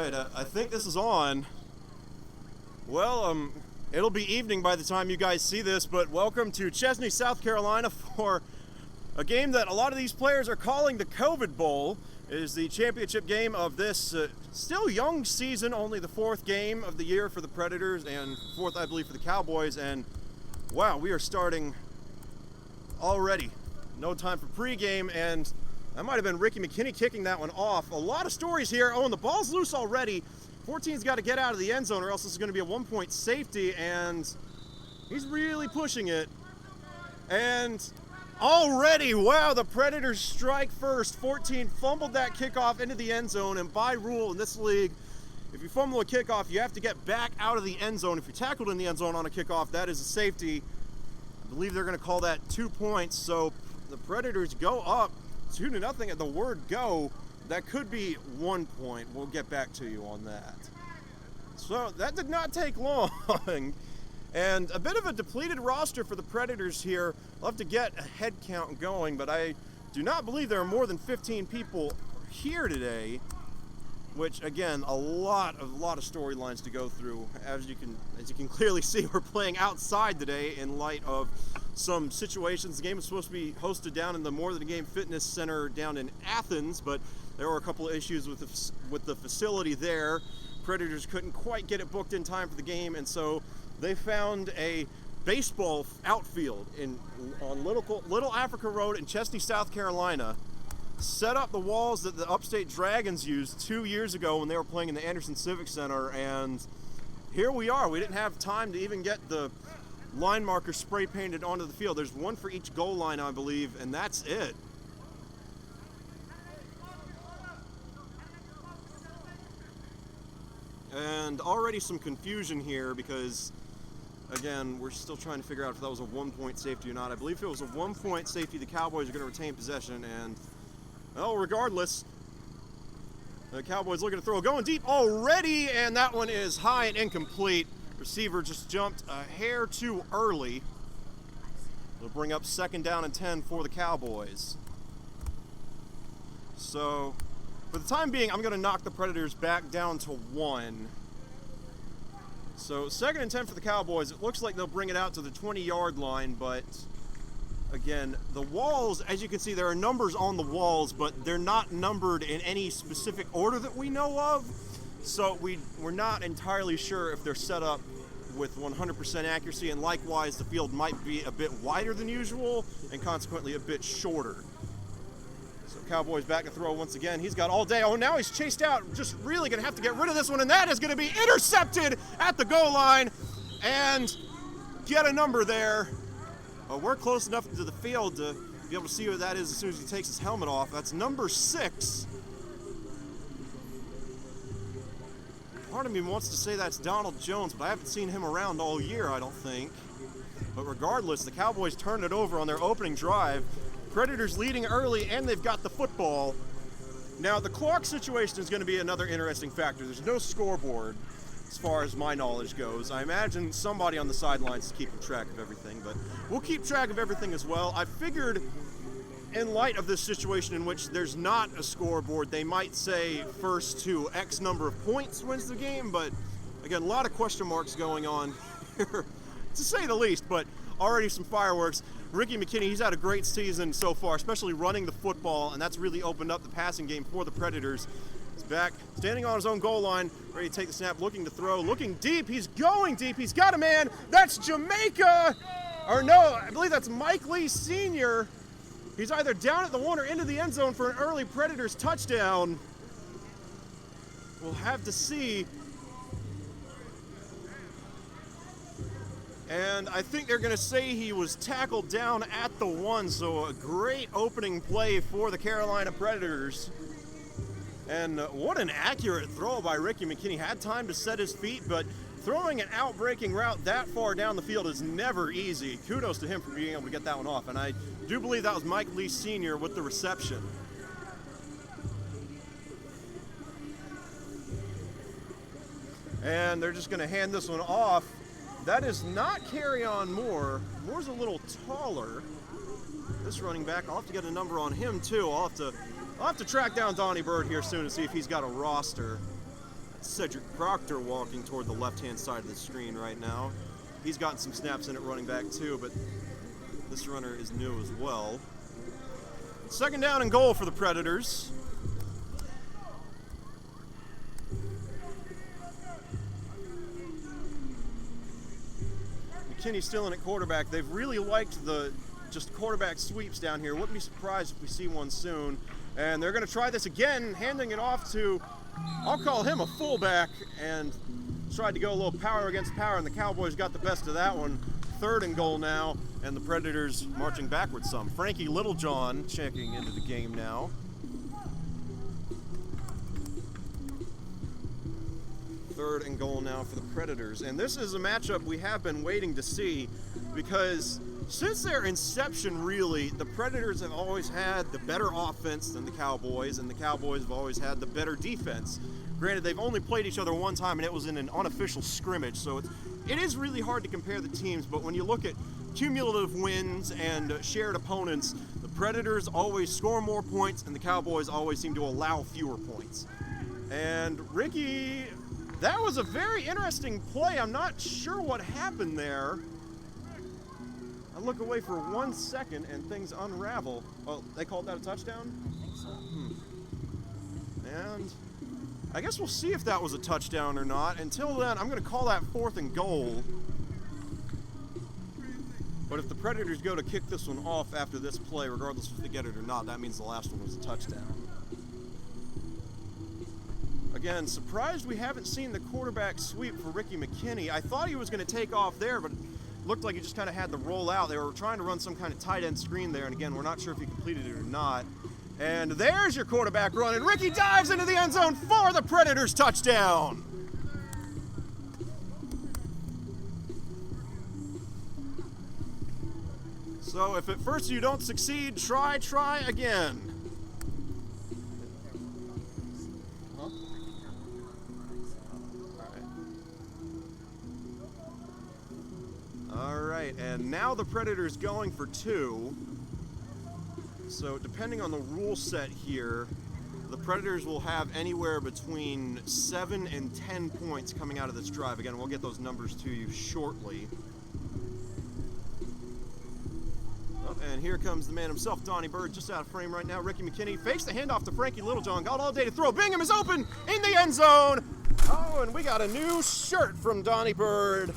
Alright, I think this is on. Well, it'll be evening by the time you guys see this, but welcome to Chesney, South Carolina for a game that a lot of these players are calling the COVID Bowl. It is the championship game of this still young season, only the fourth game of the year for the Predators and fourth, I believe, for the Cowboys. And wow, we are starting already. No time for pregame, and that might have been Ricky McKinney kicking that one off. A lot of stories here. Oh, and the ball's loose already. 14's got to get out of the end zone or else this is going to be a one-point safety, and he's really pushing it. And already, wow, the Predators strike first. 14 fumbled that kickoff into the end zone, and by rule in this league, if you fumble a kickoff, you have to get back out of the end zone. If you're tackled in the end zone on a kickoff, that is a safety. I believe they're going to call that 2 points, so the Predators go up 2-0 at the word go. That could be 1 point. We'll get back to you on that. So that did not take long. And a bit of a depleted roster for the Predators here. I'll have to get a head count going, but I do not believe there are more than 15 people here today, which again, a lot of storylines to go through. As you can clearly see, we're playing outside today in light of some situations. The game is supposed to be hosted down in the More Than a Game Fitness Center down in Athens, but there were a couple of issues with the facility there. Predators couldn't quite get it booked in time for the game, and so they found a baseball outfield on Little Africa Road in Chesney, South Carolina. Set up the walls that the Upstate Dragons used 2 years ago when they were playing in the Anderson Civic Center, and here we are. We didn't have time to even get the line markers spray painted onto the field. There's one for each goal line, I believe, and that's it. And already some confusion here because, again, we're still trying to figure out if that was a 1 point safety or not. I believe if it was a 1 point safety, the Cowboys are going to retain possession, and well, regardless, the Cowboys looking to throw, going deep already, and that one is high and incomplete. Receiver just jumped a hair too early. It'll bring up 2nd down and 10 for the Cowboys. So, for the time being, I'm going to knock the Predators back down to 1. So, 2nd and 10 for the Cowboys. It looks like they'll bring it out to the 20-yard line, but again, the walls, as you can see, there are numbers on the walls, but they're not numbered in any specific order that we know of. So we're not entirely sure if they're set up with 100% accuracy, and likewise, the field might be a bit wider than usual and consequently a bit shorter. So Cowboys back to throw once again. He's got all day. Oh, now he's chased out. Just really going to have to get rid of this one, and that is going to be intercepted at the goal line and get a number there. We're close enough to the field to be able to see what that is as soon as he takes his helmet off. That's number 6. Part of me wants to say that's Donald Jones, but I haven't seen him around all year, I don't think. But regardless, the Cowboys turned it over on their opening drive. Predators leading early, and they've got the football. Now, the clock situation is going to be another interesting factor. There's no scoreboard, as far as my knowledge goes. I imagine somebody on the sidelines is keeping track of everything, but we'll keep track of everything as well. I figured, in light of this situation in which there's not a scoreboard, they might say first to X number of points wins the game, but again, a lot of question marks going on here, to say the least, but already some fireworks. Ricky McKinney, he's had a great season so far, especially running the football, and that's really opened up the passing game for the Predators. He's back, standing on his own goal line, ready to take the snap, looking to throw, looking deep, he's going deep, he's got a man, that's Jamaica, or no, I believe that's Mike Lee Sr., He's either down at the 1 or into the end zone for an early Predators touchdown. We'll have to see. And I think they're going to say he was tackled down at the 1, so a great opening play for the Carolina Predators. And what an accurate throw by Ricky McKinney. Had time to set his feet, but throwing an out-breaking route that far down the field is never easy. Kudos to him for being able to get that one off. And I do believe that was Mike Lee Sr. with the reception. And they're just going to hand this one off. That is not Carryon Moore. Moore's a little taller. This running back, I'll have to get a number on him too. I'll have to track down Donnie Bird here soon and see if he's got a roster. Cedric Proctor walking toward the left-hand side of the screen right now. He's gotten some snaps in at running back too, but this runner is new as well. Second down and goal for the Predators. McKinney's still in at quarterback. They've really liked the just quarterback sweeps down here. Wouldn't be surprised if we see one soon. And they're going to try this again, handing it off to, I'll call him a fullback, and tried to go a little power against power, and the Cowboys got the best of that one. Third and goal now, and the Predators marching backwards some. Frankie Littlejohn checking into the game now. Third and goal now for the Predators. And this is a matchup we have been waiting to see, because since their inception, really, the Predators have always had the better offense than the Cowboys, and the Cowboys have always had the better defense. Granted, they've only played each other one time, and it was in an unofficial scrimmage, so it is really hard to compare the teams. But when you look at cumulative wins and shared opponents, the Predators always score more points, and the Cowboys always seem to allow fewer points. And Ricky, that was a very interesting play. I'm not sure what happened there. I look away for 1 second and things unravel. Oh, they called that a touchdown? I think so. And I guess we'll see if that was a touchdown or not. Until then, I'm going to call that 4th and goal. But if the Predators go to kick this one off after this play, regardless if they get it or not, that means the last one was a touchdown. Again, surprised we haven't seen the quarterback sweep for Ricky McKinney. I thought he was going to take off there, but looked like he just kind of had the roll out. They were trying to run some kind of tight end screen there, and again, we're not sure if he completed it or not. And there's your quarterback run, and Ricky dives into the end zone for the Predators touchdown. So if at first you don't succeed, try again. Huh? All right, and now the Predators going for 2. So depending on the rule set here, the Predators will have anywhere between 7 and 10 points coming out of this drive. Again, we'll get those numbers to you shortly. Oh, and here comes the man himself, Donnie Bird, just out of frame right now. Ricky McKinney fakes the handoff to Frankie Littlejohn, got all day to throw. Bingham is open in the end zone. Oh, and we got a new shirt from Donnie Bird.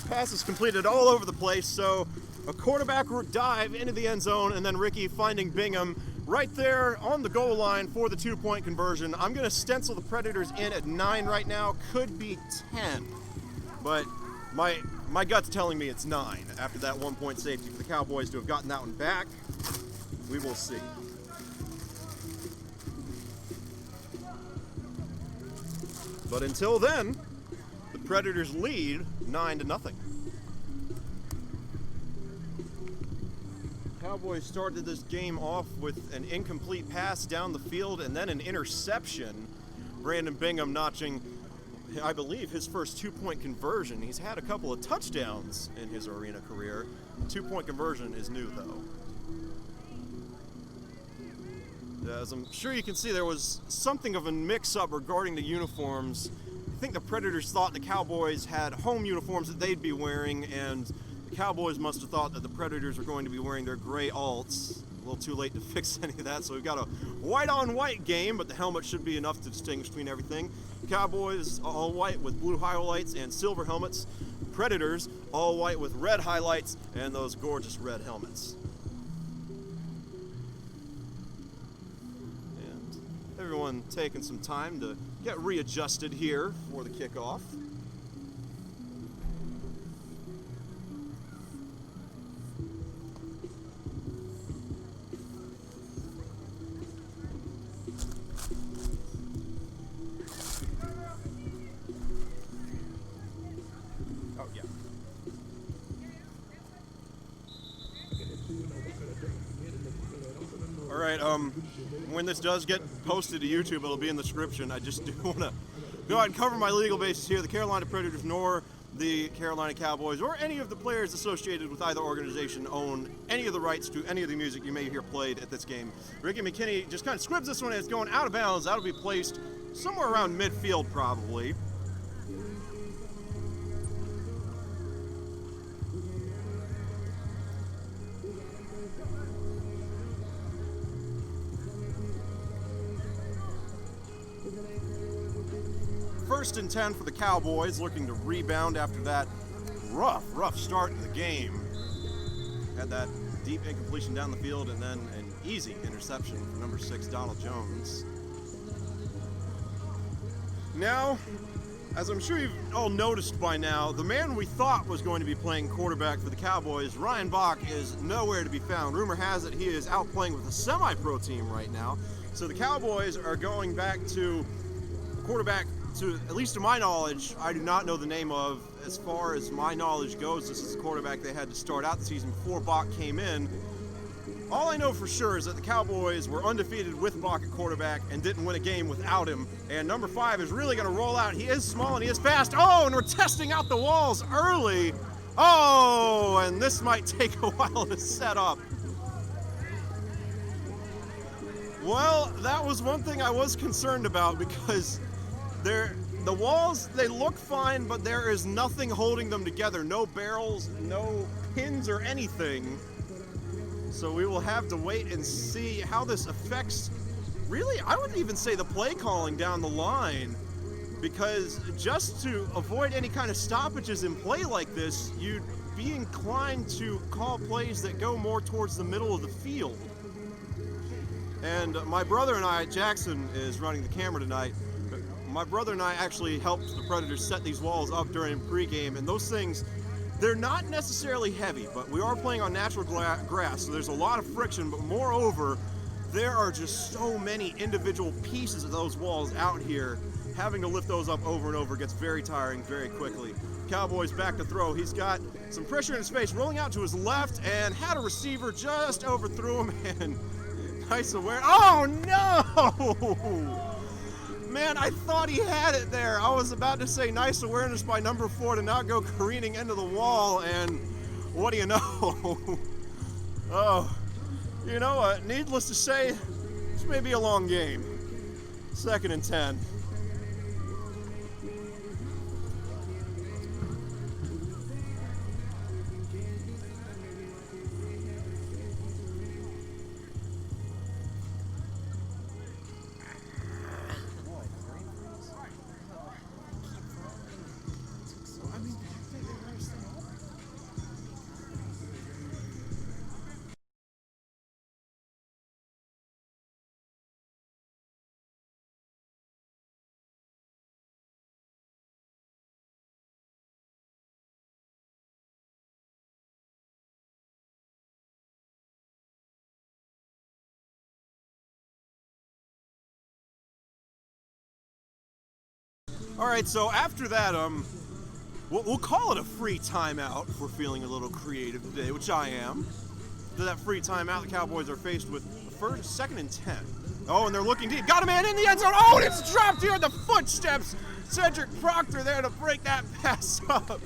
Passes completed all over the place, so a quarterback dive into the end zone, and then Ricky finding Bingham right there on the goal line for the 2-point conversion. I'm going to stencil the Predators in at 9 right now. Could be 10, but my gut's telling me it's 9 after that 1-point safety for the Cowboys to have gotten that one back. We will see. But until then, the Predators lead 9-0. Cowboys started this game off with an incomplete pass down the field and then an interception. Brandon Bingham notching, I believe, his first 2-point conversion. He's had a couple of touchdowns in his arena career. 2-point conversion is new, though. As I'm sure you can see, there was something of a mix-up regarding the uniforms. I think the Predators thought the Cowboys had home uniforms that they'd be wearing, and the Cowboys must have thought that the Predators were going to be wearing their gray alts. A little too late to fix any of that, so we've got a white-on-white game, but the helmet should be enough to distinguish between everything. Cowboys all white with blue highlights and silver helmets. Predators all white with red highlights and those gorgeous red helmets. And everyone taking some time to get readjusted here for the kickoff. When this does get posted to YouTube, it'll be in the description. I just do want to go ahead and cover my legal bases here. The Carolina Predators nor the Carolina Cowboys or any of the players associated with either organization own any of the rights to any of the music you may hear played at this game. Ricky McKinney just kind of squibs this one and it's going out of bounds. That'll be placed somewhere around midfield probably. First and 10 for the Cowboys, looking to rebound after that rough start to the game. Had that deep incompletion down the field and then an easy interception for number 6, Donald Jones. Now, as I'm sure you've all noticed by now, the man we thought was going to be playing quarterback for the Cowboys, Ryan Bach, is nowhere to be found. Rumor has it he is out playing with a semi-pro team right now. So the Cowboys are going back to a quarterback, to at least to my knowledge, I do not know the name of. As far as my knowledge goes, this is the quarterback they had to start out the season before Bach came in. All I know for sure is that the Cowboys were undefeated with Bach at quarterback and didn't win a game without him. And number 5 is really going to roll out. He is small and he is fast. Oh, and we're testing out the walls early. Oh, and this might take a while to set up. Well, that was one thing I was concerned about, because the walls, they look fine, but there is nothing holding them together. No barrels, no pins or anything. So we will have to wait and see how this affects, really, I wouldn't even say the play calling down the line, because just to avoid any kind of stoppages in play like this, you'd be inclined to call plays that go more towards the middle of the field. And my brother and I, Jackson is running the camera tonight, my brother and I actually helped the Predators set these walls up during pregame, and those things, they're not necessarily heavy, but we are playing on natural grass, so there's a lot of friction, but moreover, there are just so many individual pieces of those walls out here. Having to lift those up over and over gets very tiring very quickly. Cowboys back to throw. He's got some pressure in his face, rolling out to his left, and had a receiver, just overthrew him, and nice aware. Oh no! Man, I thought he had it there. I was about to say nice awareness by number 4 to not go careening into the wall, and what do you know? Oh, you know what? Needless to say, this may be a long game. 2nd and 10. All right, so after that, we'll call it a free timeout if we're feeling a little creative today, which I am. After that free timeout, the Cowboys are faced with the 2nd and 10. Oh, and they're looking deep. Got a man in the end zone. Oh, and it's dropped here. The footsteps. Cedric Proctor there to break that pass up.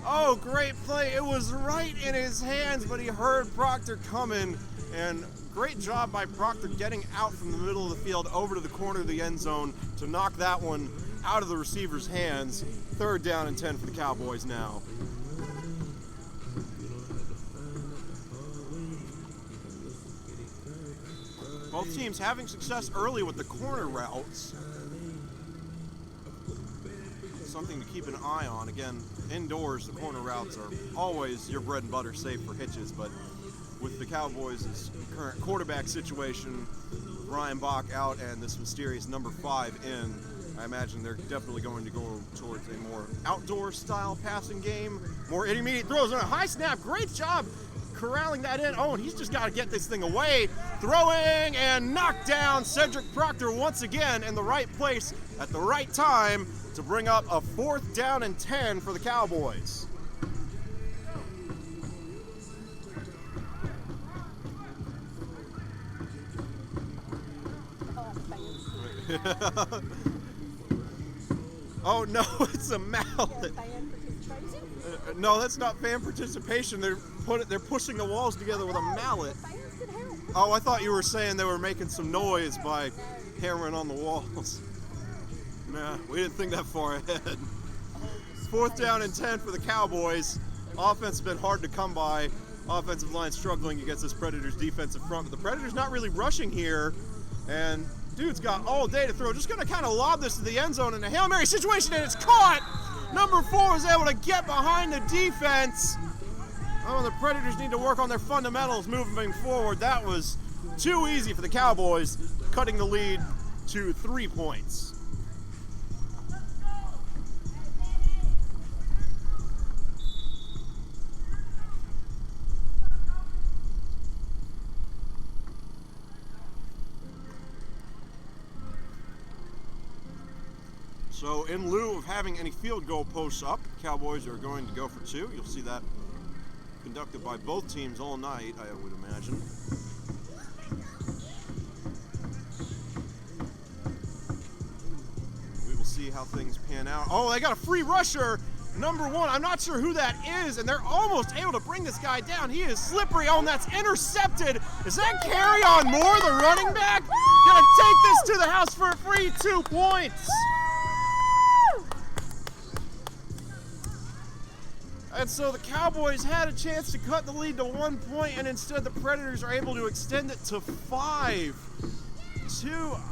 Oh, great play. It was right in his hands, but he heard Proctor coming, and great job by Proctor getting out from the middle of the field over to the corner of the end zone to knock that one out of the receiver's hands. 3rd down and 10 for the Cowboys now. Both teams having success early with the corner routes. Something to keep an eye on. Again, indoors, the corner routes are always your bread and butter, save for hitches, but with the Cowboys' current quarterback situation, Ryan Bach out and this mysterious number 5 in, I imagine they're definitely going to go towards a more outdoor style passing game, more intermediate throws on a high snap. Great job corralling that in. Oh, and he's just got to get this thing away. Throwing and knocked down Cedric Proctor once again in the right place at the right time to bring up a 4th down and 10 for the Cowboys. Oh no, it's a mallet. No, that's not fan participation. They're pushing the walls together with a mallet. Oh, I thought you were saying they were making some noise by hammering on the walls. Nah, we didn't think that far ahead. 4th down and 10 for the Cowboys. Offense has been hard to come by. Offensive line struggling against this Predators defensive front, but the Predators not really rushing here. And dude's got all day to throw. Just going to kind of lob this to the end zone in a Hail Mary situation, and it's caught. Number 4 is able to get behind the defense. Oh, the Predators need to work on their fundamentals moving forward. That was too easy for the Cowboys, cutting the lead to 3 points. So in lieu of having any field goal posts up, Cowboys are going to go for 2. You'll see that conducted by both teams all night, I would imagine. We will see how things pan out. Oh, they got a free rusher, number 1. I'm not sure who that is, and they're almost able to bring this guy down. He is slippery. Oh, and that's intercepted. Is that Carolina Moore, the running back? Gonna take this to the house for a free 2 points. And so the Cowboys had a chance to cut the lead to 1 point, and instead the Predators are able to extend it to 5-2.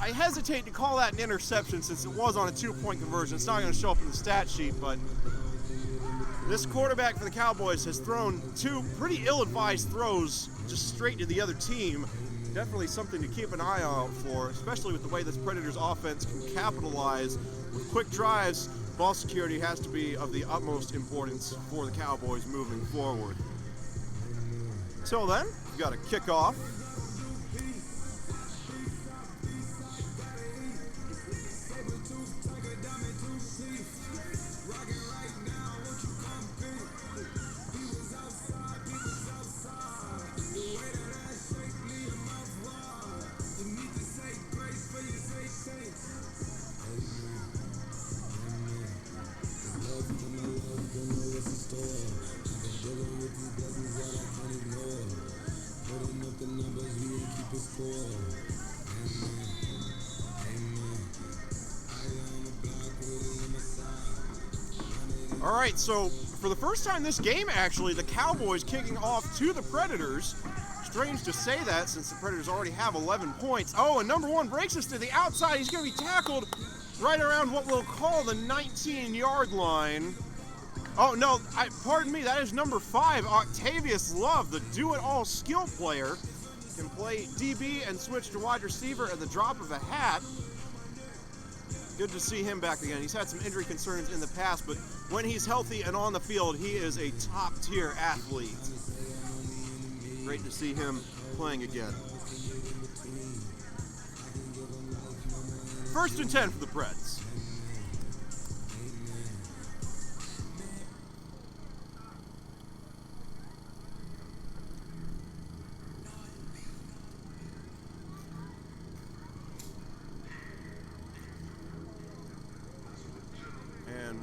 I hesitate to call that an interception since it was on a 2-point conversion. It's not going to show up in the stat sheet, but this quarterback for the Cowboys has thrown 2 pretty ill-advised throws just straight to the other team. Definitely something to keep an eye out for, especially with the way this Predators offense can capitalize with quick drives. Ball security has to be of the utmost importance for the Cowboys moving forward. Till then, we've got a kickoff. All right, so for the first time this game, actually, the Cowboys kicking off to the Predators. Strange to say that since the Predators already have 11 points. Oh, and number 1 breaks us to the outside. He's going to be tackled right around what we'll call the 19-yard line. Oh, no, pardon me, that is number 5, Octavius Love, the do-it-all skill player. Can play DB and switch to wide receiver at the drop of a hat. Good to see him back again. He's had some injury concerns in the past, but when he's healthy and on the field, he is a top-tier athlete. Great to see him playing again. 1st and 10 for the Preds.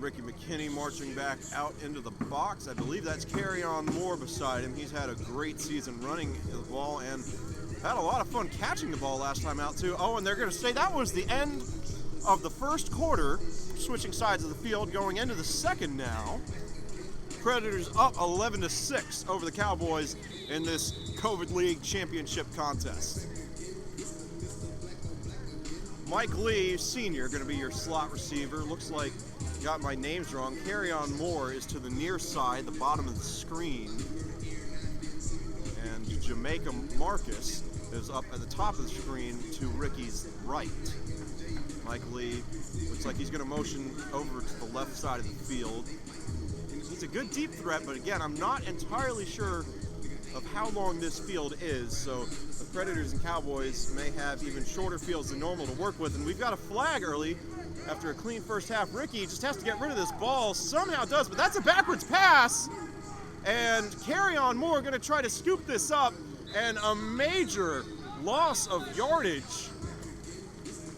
Ricky McKinney marching back out into the box. I believe that's Carolina Moore beside him. He's had a great season running the ball and had a lot of fun catching the ball last time out too. Oh, and they're going to say that was the end of the first quarter. Switching sides of the field going into the second now. Predators up 11-6 over the Cowboys in this COVID League championship contest. Mike Lee, senior, going to be your slot receiver. Looks like got my names wrong. Carolina Moore is to the near side, the bottom of the screen. And Jamaica Marcus is up at the top of the screen to Ricky's right. Mike Lee looks like he's going to motion over to the left side of the field. He's a good deep threat, but again, I'm not entirely sure of how long this field is, so the Predators and Cowboys may have even shorter fields than normal to work with. And we've got a flag early after a clean first half. Ricky just has to get rid of this ball, somehow does, but that's a backwards pass. And Carolina Moore going to try to scoop this up, and a major loss of yardage.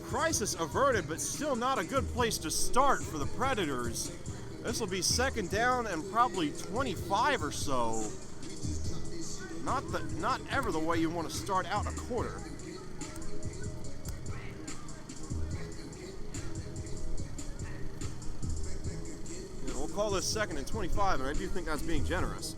Crisis averted, but still not a good place to start for the Predators. This will be 2nd down and probably 25 or so. Not ever the way you want to start out a quarter. call this 2nd and 25, and I do think that's being generous.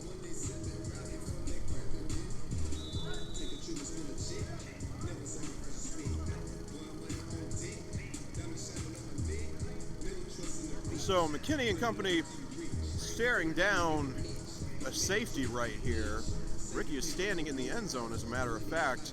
So McKinney and company staring down a safety right here. Ricky is standing in the end zone, as a matter of fact.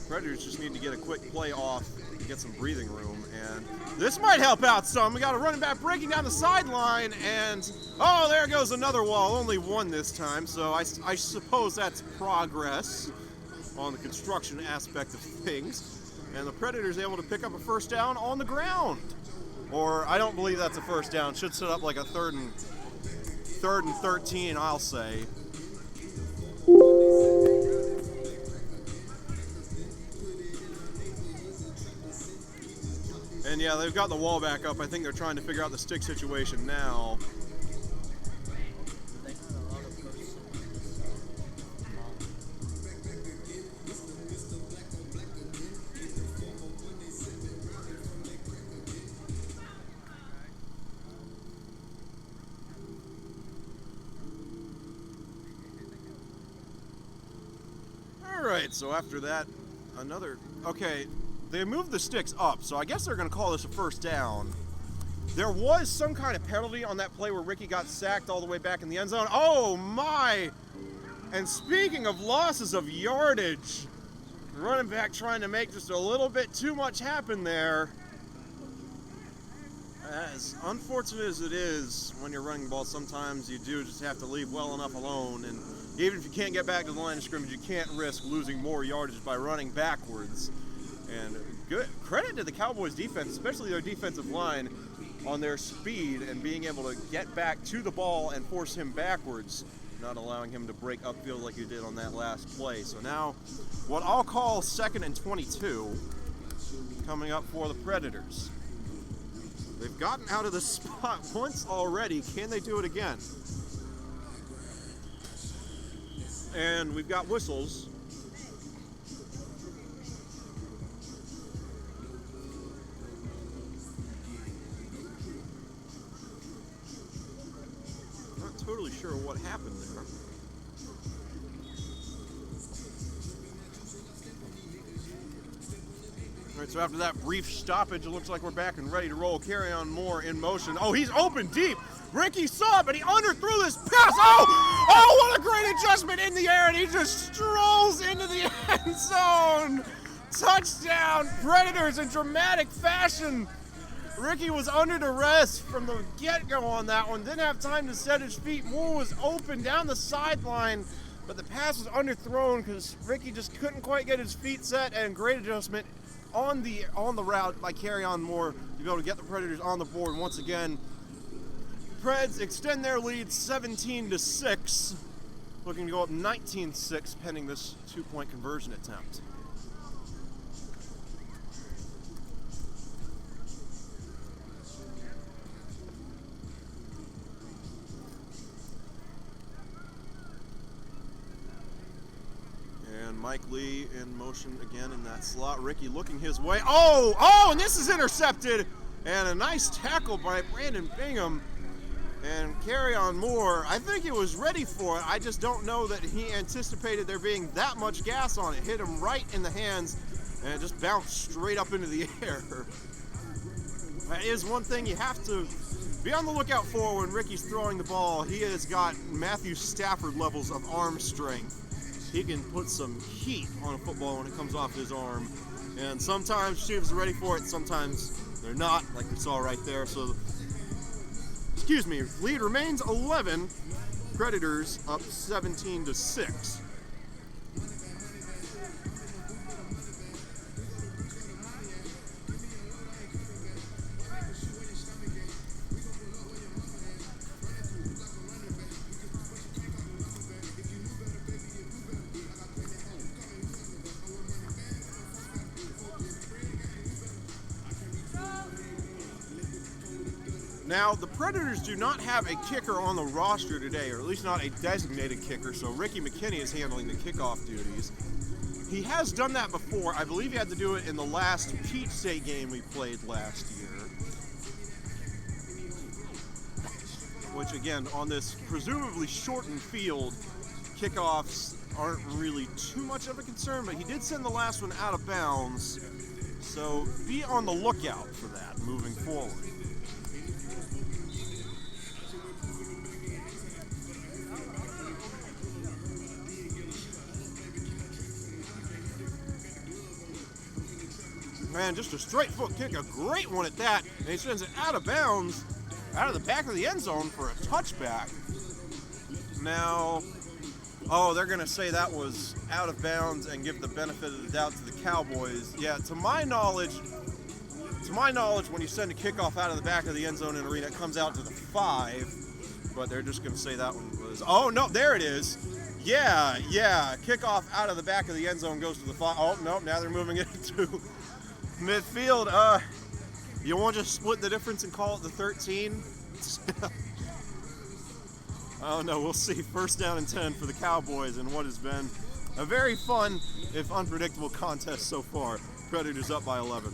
Predators just need to get a quick play off to get some breathing room, and this might help out some. We got a running back breaking down the sideline, and oh, there goes another wall. Only one this time, so I suppose that's progress on the construction aspect of things. And the Predators able to pick up a first down on the ground. Or I don't believe that's a first down. Should set up like a third and 13, I'll say. And yeah, they've got the wall back up. I think they're trying to figure out the stick situation now. Alright, so after that, okay, they moved the sticks up, so I guess they're going to call this a first down. There was some kind of penalty on that play where Ricky got sacked all the way back in the end zone. Oh my! And speaking of losses of yardage, the running back trying to make just a little bit too much happen there. As unfortunate as it is when you're running the ball, sometimes you do just have to leave well enough alone, and even if you can't get back to the line of scrimmage, you can't risk losing more yardage by running backwards. And good credit to the Cowboys defense, especially their defensive line, on their speed and being able to get back to the ball and force him backwards, not allowing him to break upfield like he did on that last play. So now, what I'll call 2nd and 22 coming up for the Predators. They've gotten out of the spot once already. Can they do it again? And we've got whistles. Not totally sure what happened there. All right, so after that brief stoppage, it looks like we're back and ready to roll. Carry-on Moore in motion. Oh, he's open deep. Ricky saw it, but he underthrew this pass. Oh, what a great adjustment in the air, and he just strolls into the end zone. Touchdown, Predators in dramatic fashion. Ricky was under duress from the get-go on that one. Didn't have time to set his feet. Moore was open down the sideline, but the pass was underthrown because Ricky just couldn't quite get his feet set, and great adjustment on the route by Carry-on Moore to be able to get the Predators on the board once again. Preds extend their lead 17-6, looking to go up 19-6 pending this 2-point conversion attempt. And Mike Lee in motion again in that slot. Ricky looking his way. Oh, and this is intercepted. And a nice tackle by Brandon Bingham. And Carry-on Moore, I think he was ready for it. I just don't know that he anticipated there being that much gas on it. Hit him right in the hands, and it just bounced straight up into the air. That is one thing you have to be on the lookout for when Ricky's throwing the ball. He has got Matthew Stafford levels of arm strength. He can put some heat on a football when it comes off his arm. And sometimes Chiefs are ready for it, sometimes they're not, like we saw right there. So, lead remains 11. Predators up 17-6. Now, the Predators do not have a kicker on the roster today, or at least not a designated kicker, so Ricky McKinney is handling the kickoff duties. He has done that before. I believe he had to do it in the last Peach State game we played last year. which again, on this presumably shortened field, kickoffs aren't really too much of a concern, but he did send the last one out of bounds, so be on the lookout for that moving forward. Man, just a straight foot kick, a great one at that, and he sends it out of bounds, out of the back of the end zone for a touchback. Now, oh, they're going to say that was out of bounds and give the benefit of the doubt to the Cowboys. Yeah, to my knowledge, when you send a kickoff out of the back of the end zone in arena, it comes out to the 5, but they're just going to say that one was, oh, no, there it is. Yeah, kickoff out of the back of the end zone goes to the 5. Oh, no, now they're moving it to midfield. You want to just split the difference and call it the 13? I don't know, we'll see. First down and 10 for the Cowboys in what has been a very fun, if unpredictable, contest so far. Predators up by 11.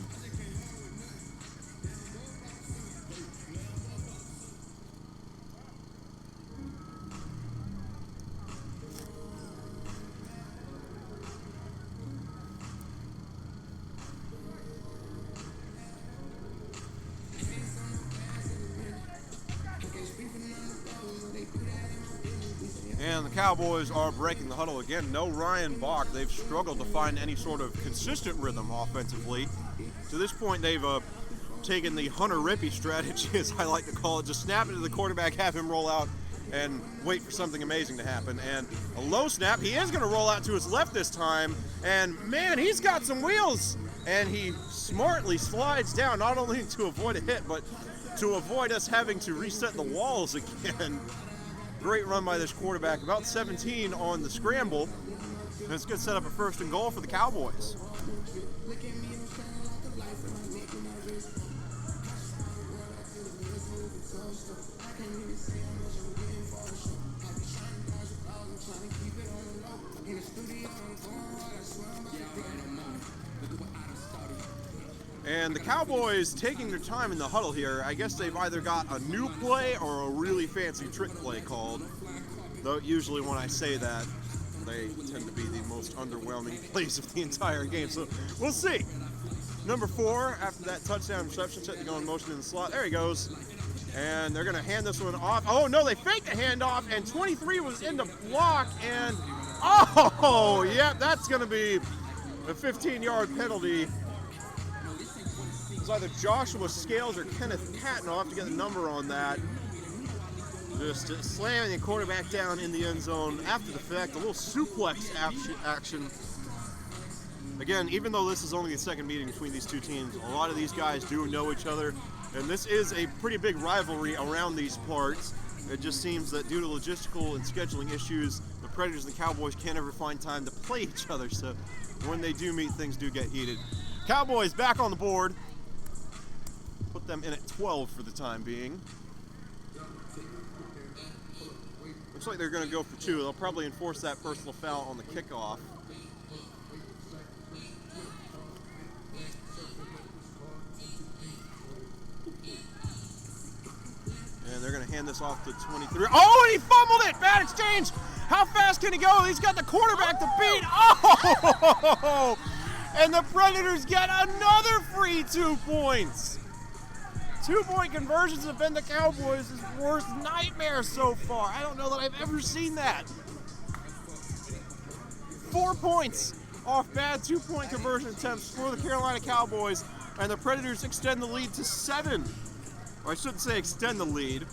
And the Cowboys are breaking the huddle again. No Ryan Bach. They've struggled to find any sort of consistent rhythm offensively. To this point, they've taken the Hunter Rippey strategy, as I like to call it. Just snap it to the quarterback, have him roll out, and wait for something amazing to happen. And a low snap. He is going to roll out to his left this time. And, man, he's got some wheels. And he smartly slides down, not only to avoid a hit, but to avoid us having to reset the walls again. Great run by this quarterback, about 17 on the scramble. And it's going to set up a 1st and goal for the Cowboys. And the Cowboys taking their time in the huddle here. I guess they've either got a new play or a really fancy trick play called. Though usually when I say that, they tend to be the most underwhelming plays of the entire game. So we'll see. Number 4, after that touchdown reception, set to go in motion in the slot. There he goes. And they're going to hand this one off. Oh, no, they faked the handoff, and 23 was in the block. And, oh, yeah, that's going to be a 15-yard penalty. Either Joshua Scales or Kenneth Patton. I'll have to get the number on that. Just slamming the quarterback down in the end zone after the fact. A little suplex action. Again, even though this is only the second meeting between these two teams, a lot of these guys do know each other. And this is a pretty big rivalry around these parts. It just seems that due to logistical and scheduling issues, the Predators and the Cowboys can't ever find time to play each other. So when they do meet, things do get heated. Cowboys back on the board. Put them in at 12 for the time being. Looks like they're going to go for 2. They'll probably enforce that personal foul on the kickoff. And they're going to hand this off to 23. Oh, and he fumbled it! Bad exchange! How fast can he go? He's got the quarterback to beat. Oh! And the Predators get another free 2 points. 2-point conversions have been the Cowboys' worst nightmare so far. I don't know that I've ever seen that. 4 points off bad 2-point conversion attempts for the Carolina Cowboys, and the Predators extend the lead to 7. Or I shouldn't say extend the lead,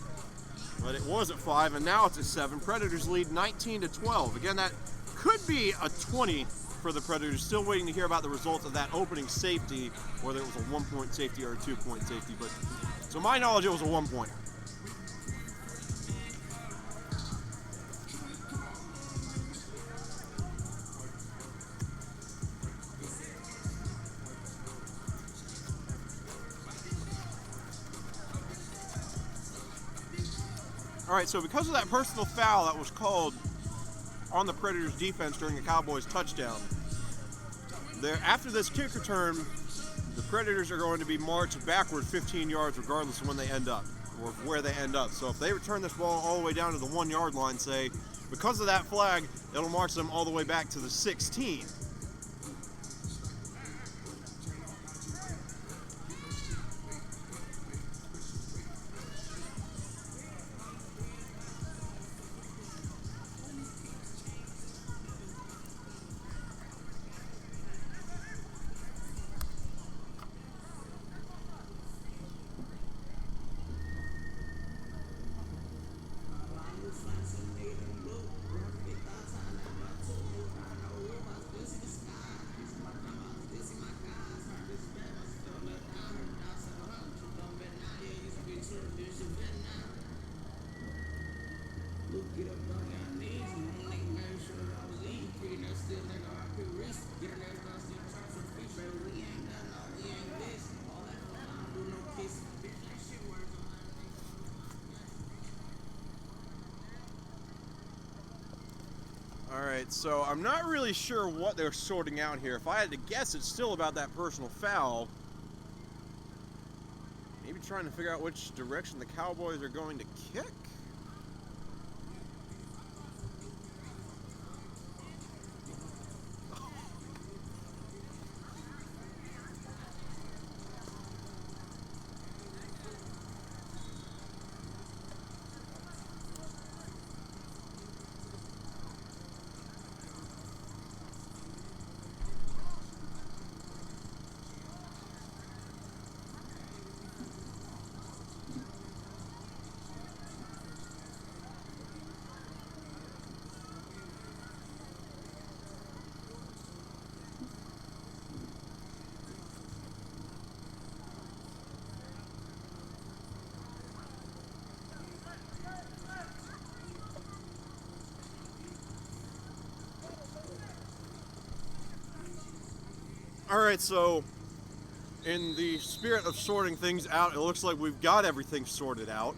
but it was at 5, and now it's at 7. Predators lead 19-12. Again, that could be a 20 for the Predators. Still waiting to hear about the results of that opening safety, whether it was a 1-point safety or a 2-point safety. But to my knowledge, it was a 1-point. All right, so because of that personal foul that was called on the Predators defense during the Cowboys touchdown, after this kick return, the Predators are going to be marched backward 15 yards regardless of when they end up. or where they end up. So if they return this ball all the way down to the 1 yard line, say, because of that flag, it'll march them all the way back to the 16. Alright, so I'm not really sure what they're sorting out here. If I had to guess, it's still about that personal foul. Maybe trying to figure out which direction the Cowboys are going to kick. Alright, so in the spirit of sorting things out, it looks like we've got everything sorted out.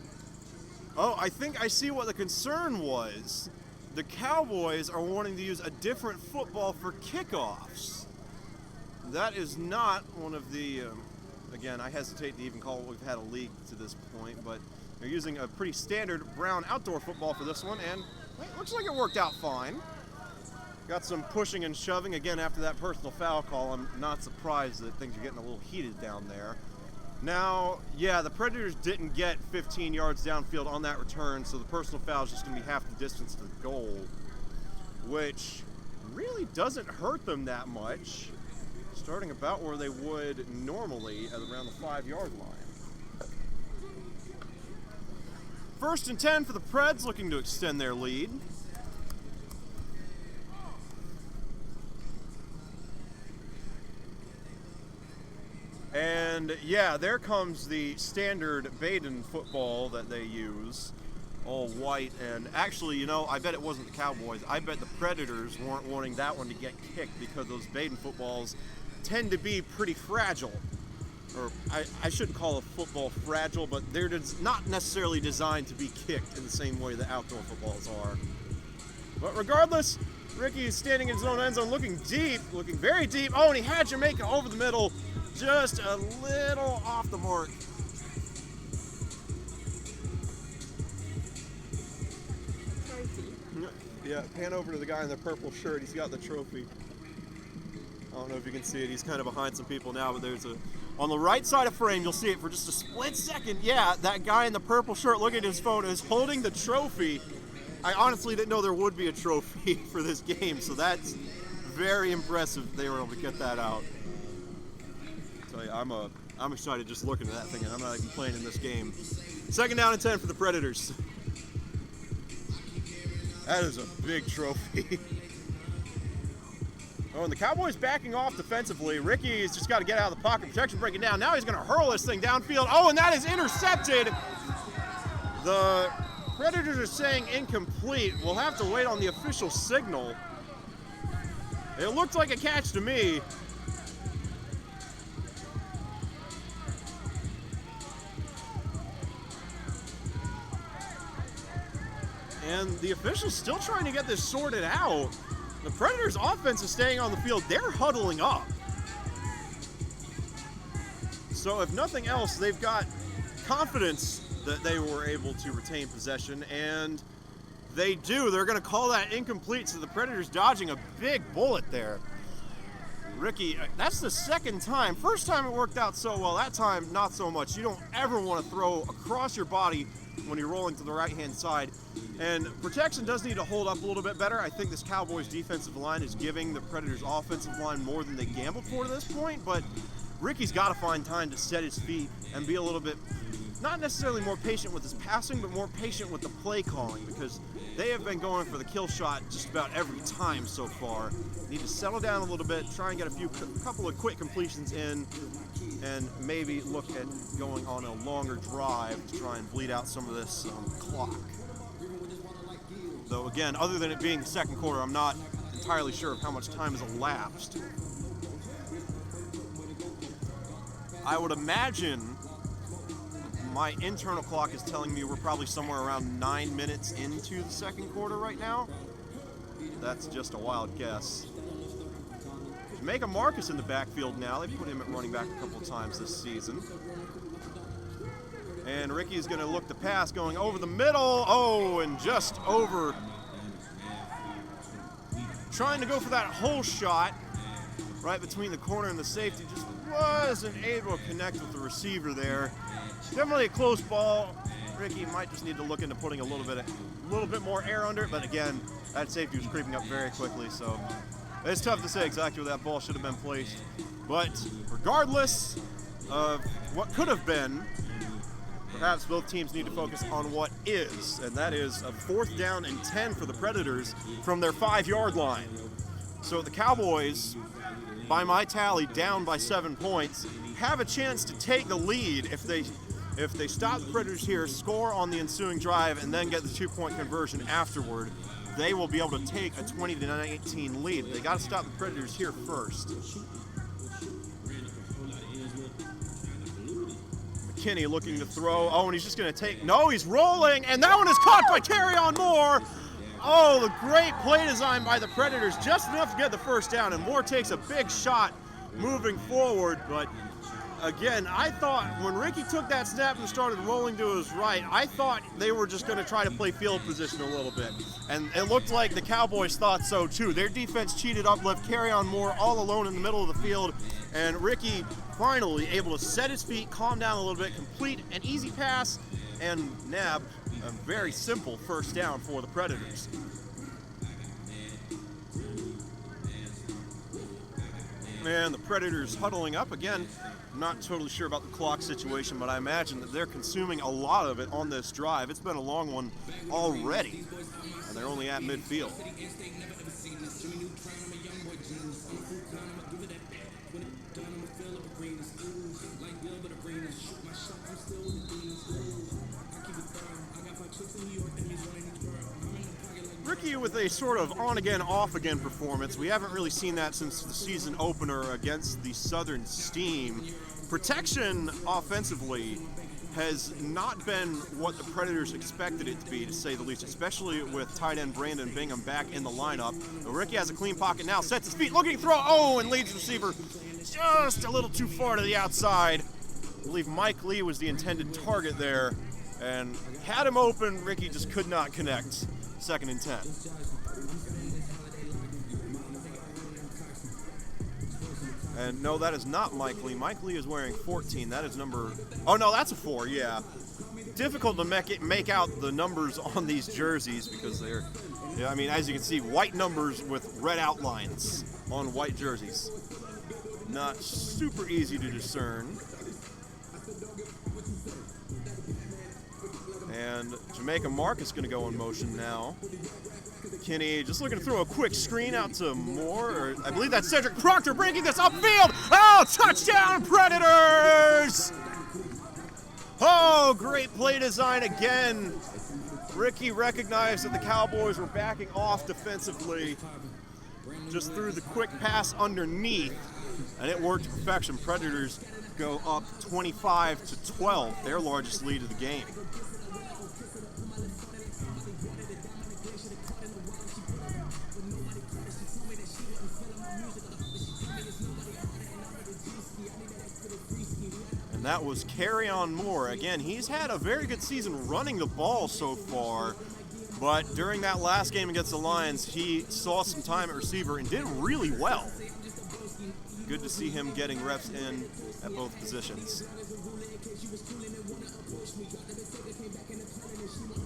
Oh, I think I see what the concern was. The Cowboys are wanting to use a different football for kickoffs. That is not one of the, again, I hesitate to even call what we've had a league to this point, but they're using a pretty standard brown outdoor football for this one, and it looks like it worked out fine. Got some pushing and shoving. Again, after that personal foul call, I'm not surprised that things are getting a little heated down there. Now, yeah, the Predators didn't get 15 yards downfield on that return, so the personal foul is just going to be half the distance to the goal, which really doesn't hurt them that much, starting about where they would normally at around the 5 yard line. 1st and 10 for the Preds, looking to extend their lead. And yeah, there comes the standard Baden football that they use, all white. And actually, you know, I bet it wasn't the Cowboys. I bet the Predators weren't wanting that one to get kicked because those Baden footballs tend to be pretty fragile. Or I shouldn't call a football fragile, but they're not necessarily designed to be kicked in the same way the outdoor footballs are. But regardless, Ricky is standing in his own end zone, looking deep, looking very deep. Oh, and he had Jamaica over the middle. Just a little off the mark. Trophy. Yeah, pan over to the guy in the purple shirt. He's got the trophy. I don't know if you can see it. He's kind of behind some people now, but there's on the right side of frame, you'll see it for just a split second. Yeah, that guy in the purple shirt, look at his phone, is holding the trophy. I honestly didn't know there would be a trophy for this game, so that's very impressive they were able to get that out. I'm excited just looking at that thing, and I'm not even playing in this game. 2nd down and 10 for the Predators. That is a big trophy. Oh, and the Cowboys backing off defensively. Ricky's just got to get out of the pocket. Protection breaking down. Now he's going to hurl this thing downfield. Oh, and that is intercepted. The Predators are saying incomplete. We'll have to wait on the official signal. It looked like a catch to me. And the official's still trying to get this sorted out. The Predators' offense is staying on the field. They're huddling up. So if nothing else, they've got confidence that they were able to retain possession, and they do. They're going to call that incomplete, so the Predators dodging a big bullet there. Ricky, that's the second time. First time it worked out so well. That time, not so much. You don't ever want to throw across your body when you're rolling to the right-hand side. And protection does need to hold up a little bit better. I think this Cowboys defensive line is giving the Predators offensive line more than they gambled for to this point, but Ricky's got to find time to set his feet and be a little bit, not necessarily more patient with his passing, but more patient with the play calling, because they have been going for the kill shot just about every time so far. Need to settle down a little bit, try and get a couple of quick completions in, and maybe look at going on a longer drive to try and bleed out some of this clock. Though again, other than it being the second quarter, I'm not entirely sure of how much time has elapsed. I would imagine my internal clock is telling me we're probably somewhere around 9 minutes into the second quarter right now. That's just a wild guess. Jamaica Marcus in the backfield now. They put him at running back a couple of times this season. And Ricky's going to look to pass, going over the middle. Oh, and just over. Trying to go for that whole shot right between the corner and the safety. Just wasn't able to connect with the receiver there. Definitely a close ball. Ricky might just need to look into putting a little bit more air under it, but again, that safety was creeping up very quickly, so it's tough to say exactly where that ball should have been placed. But regardless of what could have been, perhaps both teams need to focus on what is, and that is a 4th down and 10 for the Predators from their 5-yard line. So the Cowboys, by my tally, down by 7 points, have a chance to take the lead if they stop the Predators here, score on the ensuing drive, and then get the 2-point conversion afterward. They will be able to take a 20-19 lead. They got to stop the Predators here first. McKinney looking to throw. Oh, and he's just going to take. No, he's rolling, and that one is caught by Carolina Moore. Oh, the great play design by the Predators, just enough to get the first down, and Moore takes a big shot moving forward, but again, I thought when Ricky took that snap and started rolling to his right, I thought they were just going to try to play field position a little bit. And it looked like the Cowboys thought so too. Their defense cheated up, left Carolina Moore all alone in the middle of the field, and Ricky finally able to set his feet, calm down a little bit, complete an easy pass, and nab a very simple first down for the Predators. And the Predators huddling up again. I'm not totally sure about the clock situation, but I imagine that they're consuming a lot of it on this drive. It's been a long one already, and they're only at midfield. Ricky with a sort of on-again, off-again performance. We haven't really seen that since the season opener against the Southern Steam. Protection offensively has not been what the Predators expected it to be, to say the least, especially with tight end Brandon Bingham back in the lineup. But Ricky has a clean pocket now, sets his feet, looking to throw, oh, and leads receiver just a little too far to the outside. I believe Mike Lee was the intended target there, and had him open, Ricky just could not connect. 2nd and 10. And no, that is not Mike Lee. Mike Lee is wearing 14. That is number, oh no, that's a 4, yeah. Difficult to make out the numbers on these jerseys because they're, yeah, I mean, as you can see, white numbers with red outlines on white jerseys. Not super easy to discern. And Jamaica Marcus going to go in motion now. Kinney just looking to throw a quick screen out to Moore. Or I believe that's Cedric Proctor breaking this upfield. Oh, touchdown Predators! Oh, great play design again. Ricky recognized that the Cowboys were backing off defensively. Just threw the quick pass underneath, and it worked to perfection. Predators go up 25-12, their largest lead of the game. that was Carolina Moore. Again, he's had a very good season running the ball so far, but during that last game against the Lions, he saw some time at receiver and did really well. Good to see him getting reps in at both positions.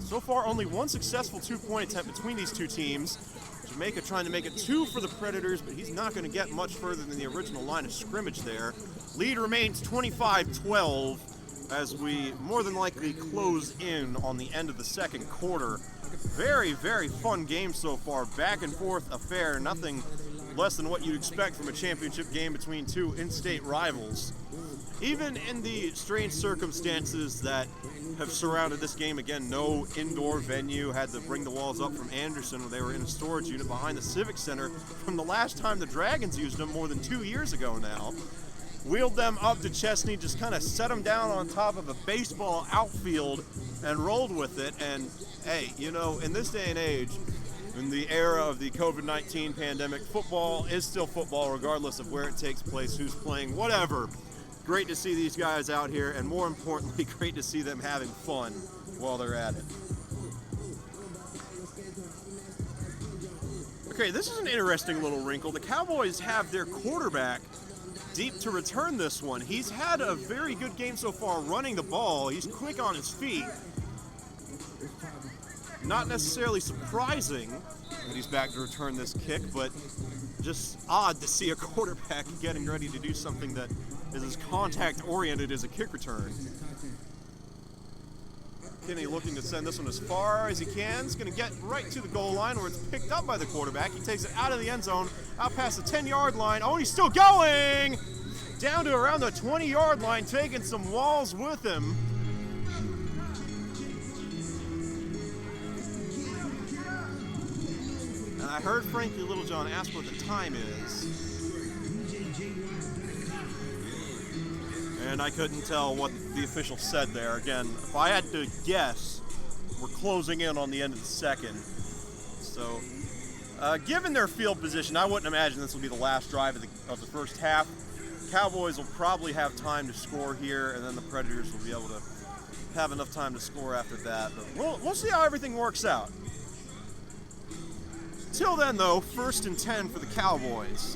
So far, only one successful two-point attempt between these two teams. Jamaica trying to make it 2 for the Predators, but he's not going to get much further than the original line of scrimmage there. Lead remains 25-12 as we more than likely close in on the end of the second quarter. Very, very fun game so far. Back and forth affair. Nothing less than what you'd expect from a championship game between two in-state rivals. Even in the strange circumstances that have surrounded this game, again, no indoor venue, had to bring the walls up from Anderson where they were in a storage unit behind the Civic Center from the last time the Dragons used them more than 2 years ago now. Wheeled them up to Chesney, just kind of set them down on top of a baseball outfield and rolled with it. And hey, you know, in this day and age, in the era of the COVID-19 pandemic, football is still football regardless of where it takes place, who's playing, whatever. Great to see these guys out here, and more importantly, great to see them having fun while they're at it. Okay, this is an interesting little wrinkle. The Cowboys have their quarterback deep to return this one. He's had a very good game so far running the ball. He's quick on his feet. Not necessarily surprising that he's back to return this kick, but just odd to see a quarterback getting ready to do something that is as contact-oriented as a kick return. Kinney looking to send this one as far as he can. He's going to get right to the goal line where it's picked up by the quarterback. He takes it out of the end zone, out past the 10-yard line. Oh, and he's still going! Down to around the 20-yard line, taking some walls with him. And I heard Frankie Littlejohn ask what the time is. And I couldn't tell what the official said there. Again, if I had to guess, we're closing in on the end of the second. So, given their field position, I wouldn't imagine this will be the last drive of the first half. Cowboys will probably have time to score here, and then the Predators will be able to have enough time to score after that. But we'll see how everything works out. Till then, though, 1st and 10 for the Cowboys.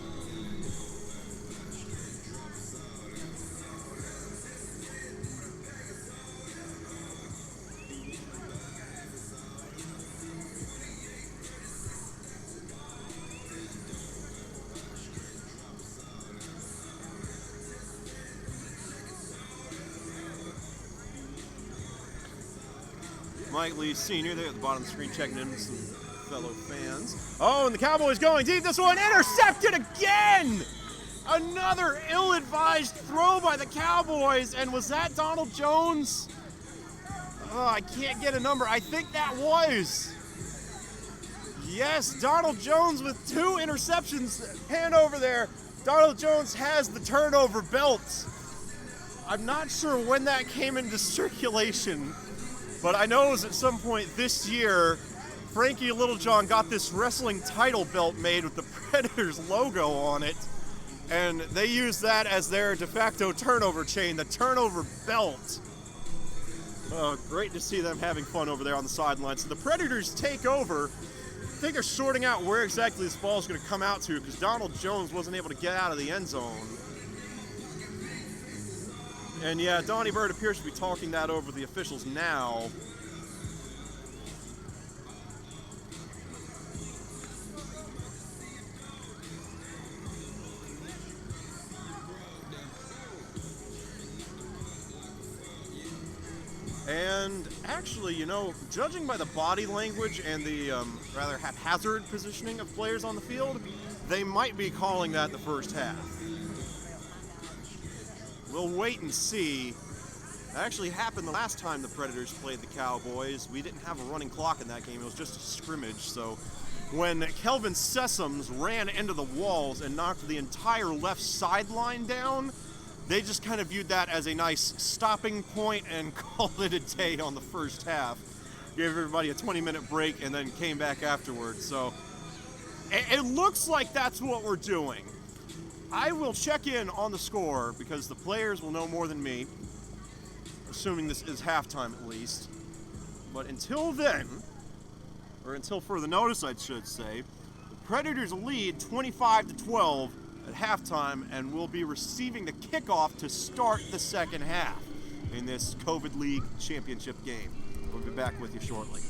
Mike Lee Sr. there at the bottom of the screen checking in with some fellow fans. Oh, and the Cowboys going deep. This one intercepted again! Another ill-advised throw by the Cowboys. And was that Donald Jones? Oh, I can't get a number. I think that was. Yes, Donald Jones with 2 interceptions. Pan over there. Donald Jones has the turnover belt. I'm not sure when that came into circulation, but I know it was at some point this year. Frankie Littlejohn got this wrestling title belt made with the Predators logo on it, and they used that as their de facto turnover chain, the turnover belt. Great to see them having fun over there on the sidelines. So the Predators take over. I think they're sorting out where exactly this ball is going to come out to because Donald Jones wasn't able to get out of the end zone. And yeah, Donnie Bird appears to be talking that over the officials now. And actually, you know, judging by the body language and the rather haphazard positioning of players on the field, they might be calling that the first half. We'll wait and see. That actually happened the last time the Predators played the Cowboys. We didn't have a running clock in that game. It was just a scrimmage. So when Kelvin Sessoms ran into the walls and knocked the entire left sideline down, they just kind of viewed that as a nice stopping point and called it a day on the first half. Gave everybody a 20-minute break and then came back afterwards. So it looks like that's what we're doing. I will check in on the score because the players will know more than me. assuming this is halftime at least. But until then, or until further notice, I should say, the Predators lead 25-12 at halftime and will be receiving the kickoff to start the second half in this COVID League championship game. We'll be back with you shortly.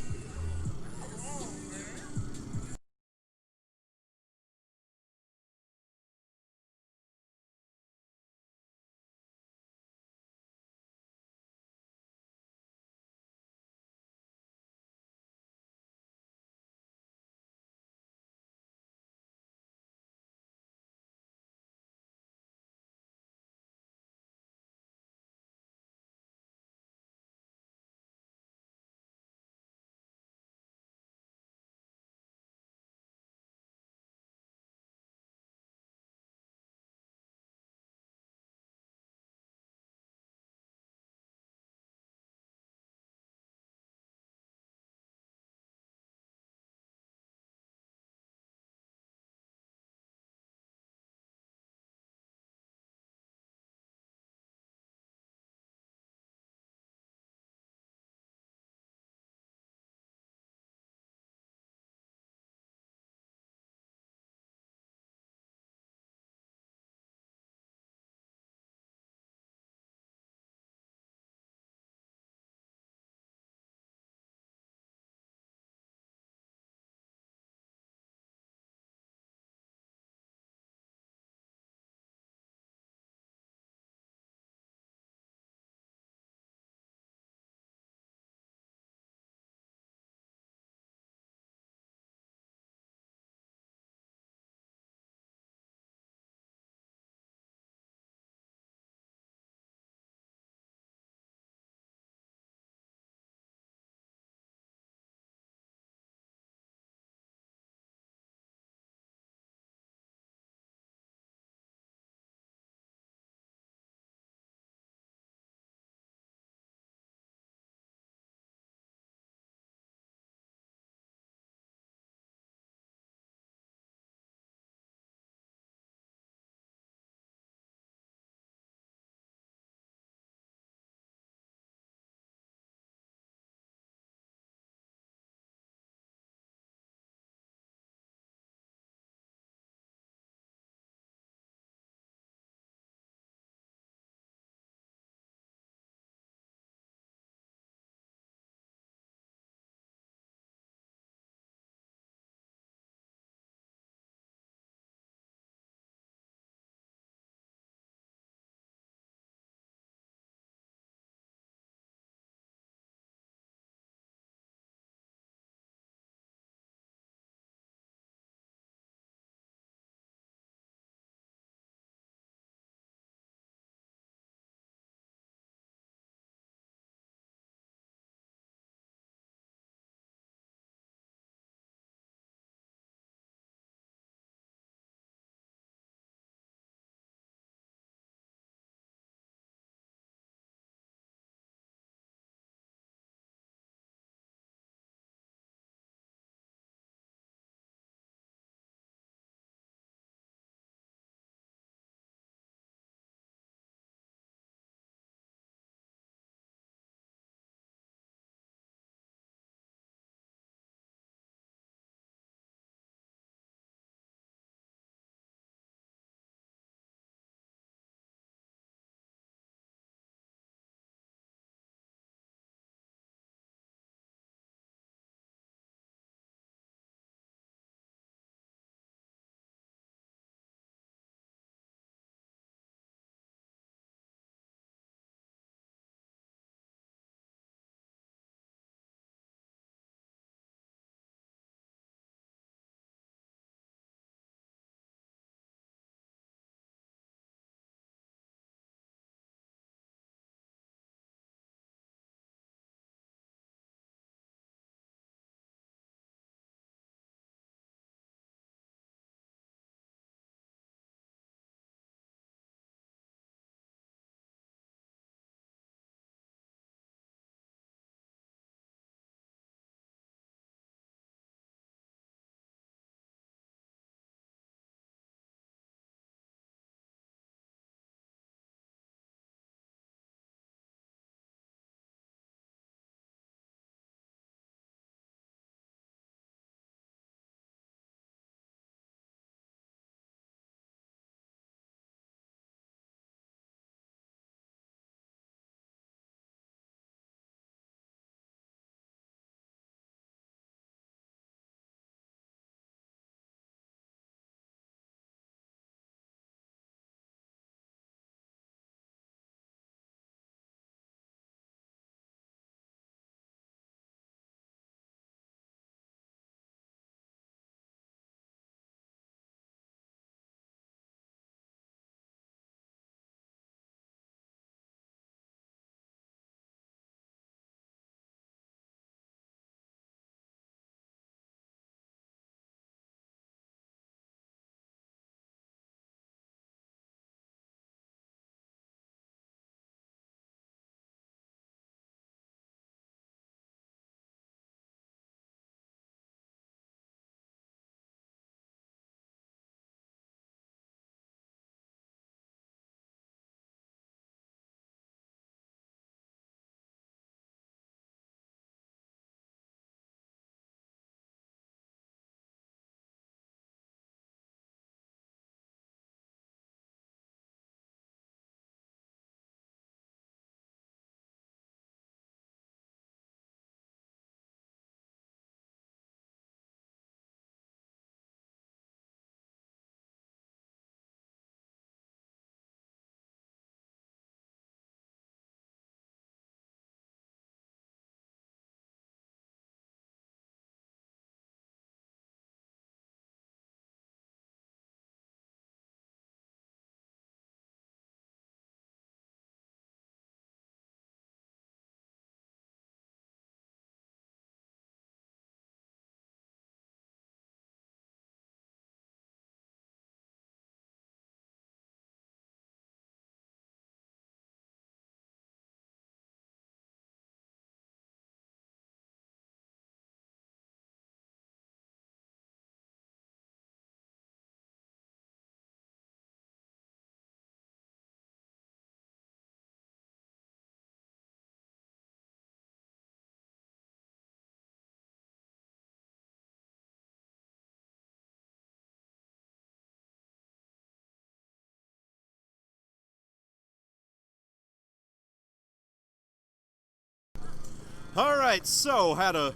All right, so had a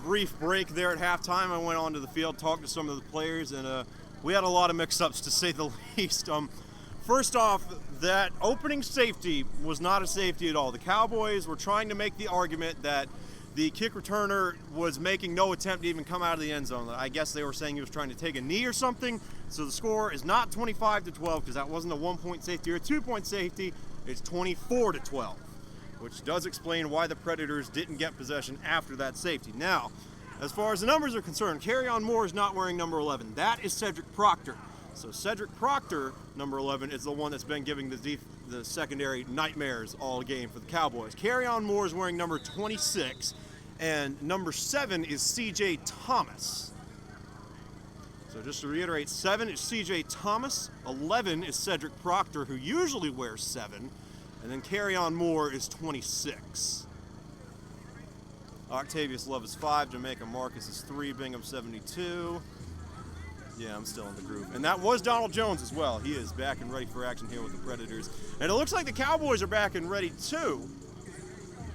brief break there at halftime. I went onto the field, talked to some of the players, and we had a lot of mix-ups, to say the least. First off, that opening safety was not a safety at all. The Cowboys were trying to make the argument that the kick returner was making no attempt to even come out of the end zone. I guess they were saying he was trying to take a knee or something. So the score is not 25-12 because that wasn't a 1-point safety or a 2-point safety. It's 24-12, which does explain why the Predators didn't get possession after that safety. Now, as far as the numbers are concerned, Carolina Moore is not wearing number 11. That is Cedric Proctor. So Cedric Proctor, number 11, is the one that's been giving the secondary nightmares all game for the Cowboys. Carolina Moore is wearing number 26, and number 7 is C.J. Thomas. So just to reiterate, 7 is C.J. Thomas, 11 is Cedric Proctor, who usually wears 7, and then Carolina Moore is 26. Octavius Love is 5, Jamaica Marcus is 3, Bingham 72. Yeah, I'm still in the groove. And that was Donald Jones as well. He is back and ready for action here with the Predators. And it looks like the Cowboys are back and ready too.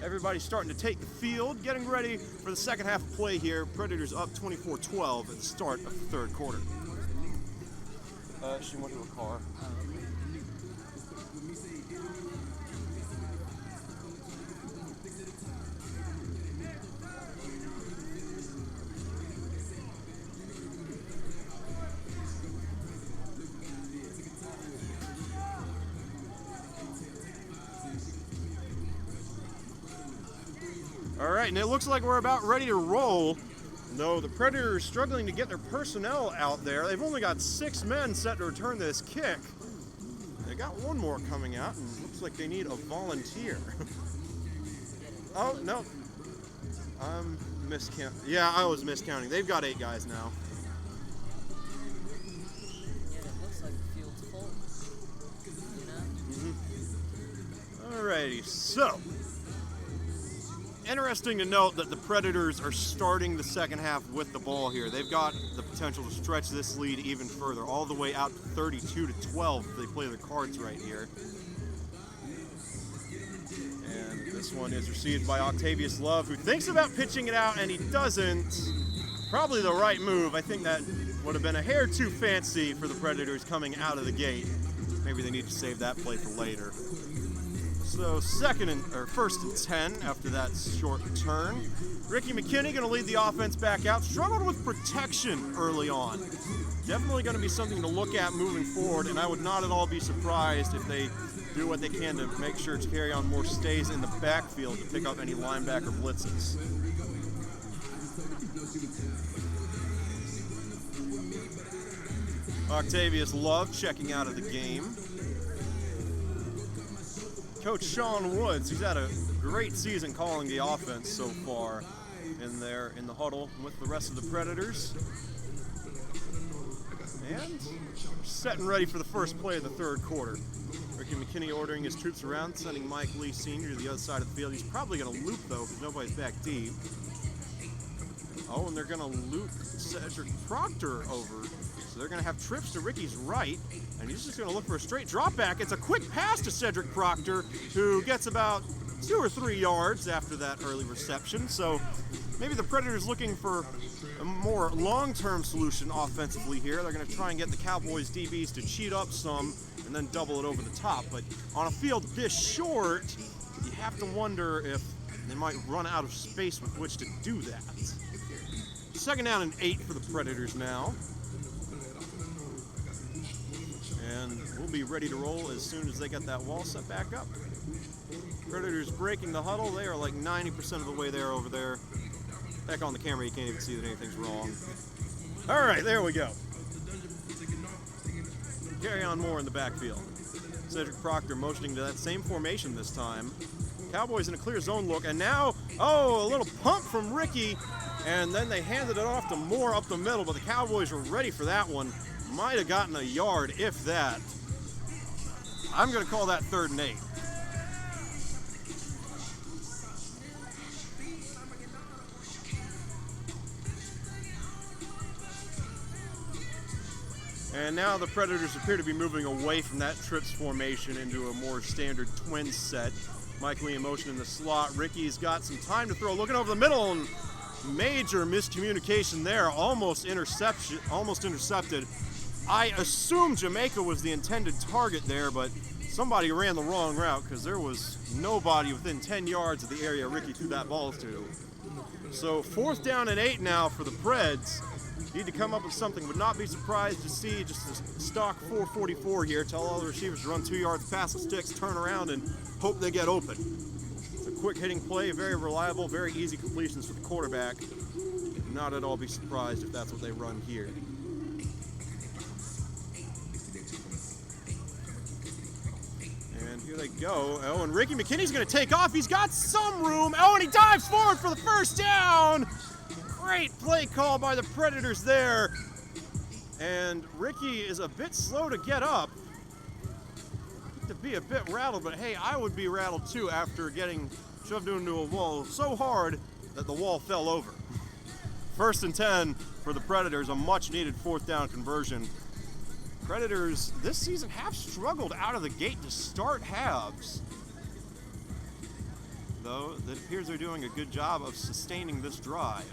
Everybody's starting to take the field, getting ready for the second half of play here. Predators up 24-12 at the start of the third quarter. She went to her car. All right, and it looks like we're about ready to roll. No, the Predators are struggling to get their personnel out there. They've only got 6 men set to return this kick. They got one more coming out, and it looks like they need a volunteer. Oh, no. I'm miscounting. Yeah, I was miscounting. They've got 8 guys now. Yeah, it looks like the field's full. You know? Alrighty, so interesting to note that the Predators are starting the second half with the ball here. They've got the potential to stretch this lead even further, all the way out to 32-12 if they play their cards right here. And this one is received by Octavius Love, who thinks about pitching it out, and he doesn't. Probably the right move. I think that would have been a hair too fancy for the Predators coming out of the gate. Maybe they need to save that play for later. So first and 10 after that short turn. Ricky McKinney going to lead the offense back out. Struggled with protection early on. Definitely going to be something to look at moving forward, and I would not at all be surprised if they do what they can to make sure Carolina Moore stays in the backfield to pick up any linebacker blitzes. Octavius Love checking out of the game. Coach Sean Woods, he's had a great season calling the offense so far in the huddle with the rest of the Predators. And set and ready for the first play of the third quarter. Ricky McKinney ordering his troops around, sending Mike Lee Sr. to the other side of the field. He's probably going to loop, though, because nobody's back deep. Oh, and they're going to loop Cedric Proctor over. So they're going to have trips to Ricky's right, and he's just going to look for a straight drop back. It's a quick pass to Cedric Proctor, who gets about 2 or 3 yards after that early reception. So maybe the Predators looking for a more long-term solution offensively here. They're going to try and get the Cowboys DBs to cheat up some and then double it over the top. But on a field this short, you have to wonder if they might run out of space with which to do that. Second down and 8 for the Predators now. And we'll be ready to roll as soon as they get that wall set back up. Predators breaking the huddle. They are like 90% of the way there over there. Back on the camera, you can't even see that anything's wrong. All right, there we go. Carolina Moore in the backfield. Cedric Proctor motioning to that same formation this time. Cowboys in a clear zone look, and now, a little pump from Ricky, and then they handed it off to Moore up the middle, but the Cowboys were ready for that one. Might have gotten a yard, if that. I'm going to call that 3rd and 8. And now the Predators appear to be moving away from that trips formation into a more standard twin set. Mike Lee in motion in the slot. Ricky's got some time to throw. Looking over the middle, and major miscommunication there. Almost intercepted. I assume Jamaica was the intended target there, but somebody ran the wrong route because there was nobody within 10 yards of the area Ricky threw that ball to. So 4th down and 8 now for the Preds. Need to come up with something. Would not be surprised to see just a stock 444 here. Tell all the receivers to run 2 yards, pass the sticks, turn around, and hope they get open. It's a quick hitting play, very reliable, very easy completions for the quarterback. Not at all be surprised if that's what they run here. And here they go. Oh, and Ricky McKinney's going to take off. He's got some room. Oh, and he dives forward for the first down. Great play call by the Predators there. And Ricky is a bit slow to get up. To be a bit rattled, but hey, I would be rattled too after getting shoved into a wall so hard that the wall fell over. 1st and 10 for the Predators, a much needed 4th down conversion. Predators this season have struggled out of the gate to start halves. Though it appears they're doing a good job of sustaining this drive.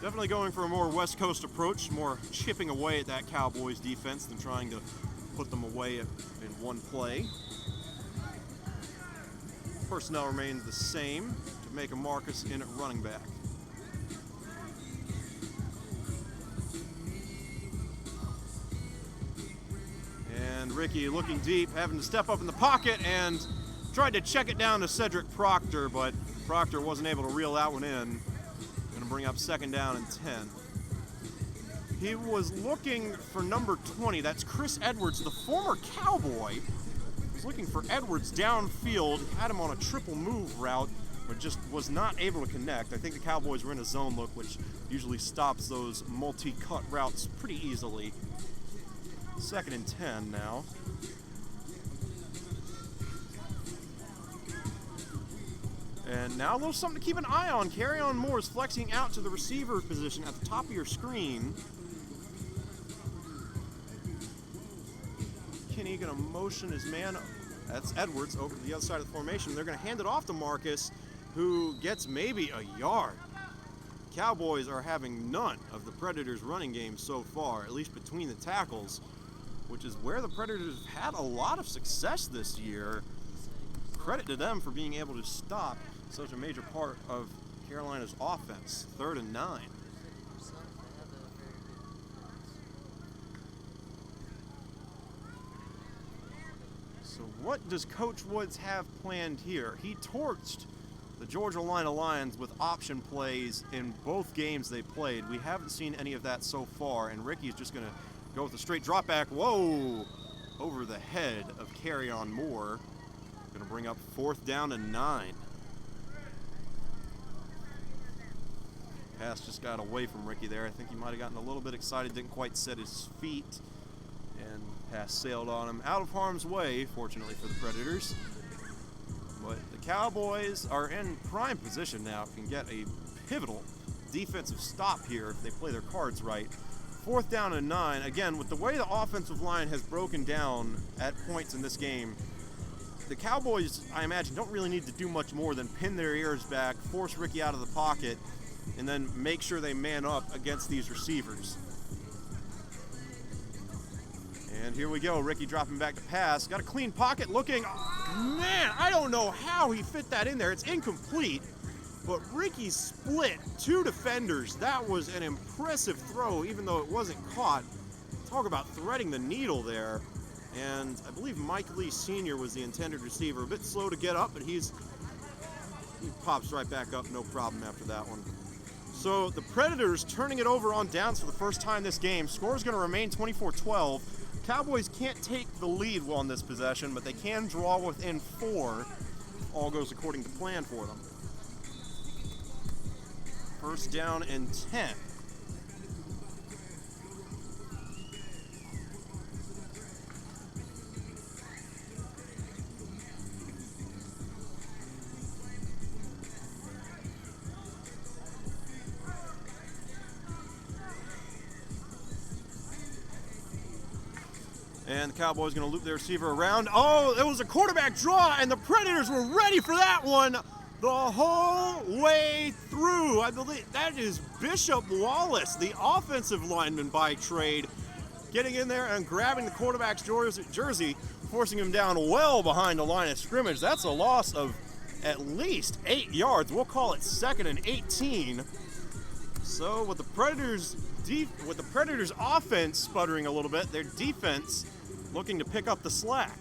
Definitely going for a more West Coast approach, more chipping away at that Cowboys defense than trying to put them away in one play. Personnel remains the same. Jamaica Marcus in at running back. And Ricky looking deep, having to step up in the pocket and tried to check it down to Cedric Proctor, but Proctor wasn't able to reel that one in. Going to bring up 2nd down and 10. He was looking for number 20. That's Chris Edwards, the former Cowboy. Was looking for Edwards downfield. Had him on a triple move route, but just was not able to connect. I think the Cowboys were in a zone look, which usually stops those multi-cut routes pretty easily. 2nd and 10 now. And now a little something to keep an eye on. Carolina Moore is flexing out to the receiver position at the top of your screen. Kinney going to motion his man, that's Edwards, over to the other side of the formation. They're going to hand it off to Marcus, who gets maybe a yard. Cowboys are having none of the Predators' running game so far, at least between the tackles, which is where the Predators have had a lot of success this year. Credit to them for being able to stop such a major part of Carolina's offense. 3rd and 9. So what does Coach Woods have planned here? He torched the Georgia Carolina Lions with option plays in both games they played. We haven't seen any of that so far, and Ricky's just going to go with a straight drop back. Whoa! Over the head of Carolina Moore. Going to bring up 4th down and 9. Pass just got away from Ricky there. I think he might have gotten a little bit excited, didn't quite set his feet, and pass sailed on him. Out of harm's way, fortunately for the Predators. But the Cowboys are in prime position now, can get a pivotal defensive stop here if they play their cards right. 4th down and 9. Again, with the way the offensive line has broken down at points in this game, the Cowboys, I imagine, don't really need to do much more than pin their ears back, force Ricky out of the pocket, and then make sure they man up against these receivers. And here we go, Ricky dropping back to pass. Got a clean pocket looking, man, I don't know how he fit that in there. It's incomplete, but Ricky split 2 defenders. That was an impressive throw, even though it wasn't caught. Talk about threading the needle there. And I believe Mike Lee Sr. was the intended receiver. A bit slow to get up, but he pops right back up, no problem after that one. So the Predators turning it over on downs for the first time this game. Score is going to remain 24-12. Cowboys can't take the lead on this possession, but they can draw within 4 if all goes according to plan for them. 1st down and 10. And the Cowboys going to loop their receiver around. Oh, it was a quarterback draw, and the Predators were ready for that one the whole way through. I believe that is Bishop Wallace, the offensive lineman by trade, getting in there and grabbing the quarterback's jersey, forcing him down well behind the line of scrimmage. That's a loss of at least 8 yards. We'll call it 2nd and 18. So with the Predators offense sputtering a little bit, their defense looking to pick up the slack.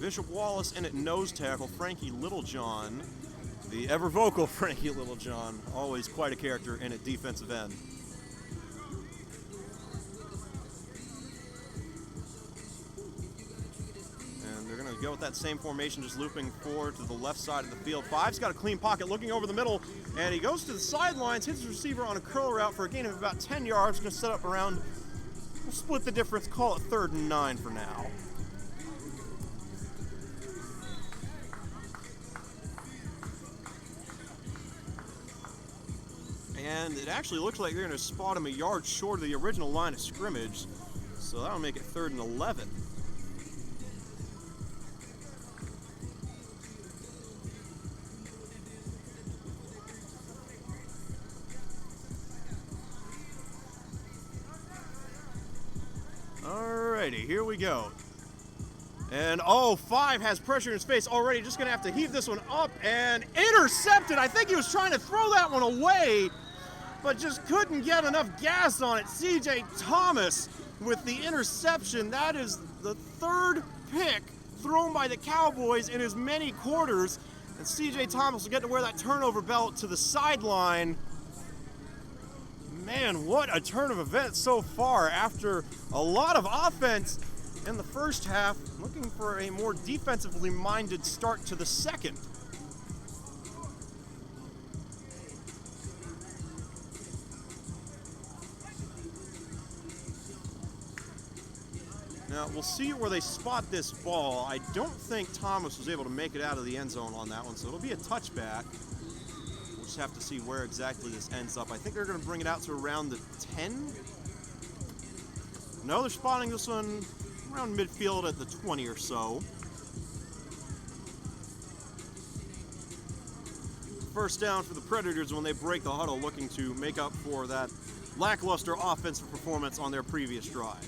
Bishop Wallace in at nose tackle, Frankie Littlejohn, the ever vocal Frankie Littlejohn, always quite a character in at defensive end. Go with that same formation, just looping forward to the left side of the field. Five's got a clean pocket, looking over the middle, and he goes to the sidelines, hits his receiver on a curl route for a gain of about 10 yards. Going to set up around, we'll split the difference, call it 3rd and 9 for now. And it actually looks like they're going to spot him a yard short of the original line of scrimmage, so that'll make it 3rd and 11. Alrighty, here we go. And oh, Five has pressure in his face already. Just gonna have to heave this one up and intercepted. I think he was trying to throw that one away, but just couldn't get enough gas on it. CJ Thomas with the interception. That is the 3rd pick thrown by the Cowboys in as many quarters. And CJ Thomas will get to wear that turnover belt to the sideline. Man, what a turn of events so far after a lot of offense in the first half, looking for a more defensively minded start to the second. Now, we'll see where they spot this ball. I don't think Thomas was able to make it out of the end zone on that one, so it'll be a touchback. Just have to see where exactly this ends up. I think they're going to bring it out to around the 10. No, they're spotting this one around midfield at the 20 or so. First down for the Predators when they break the huddle, looking to make up for that lackluster offensive performance on their previous drive.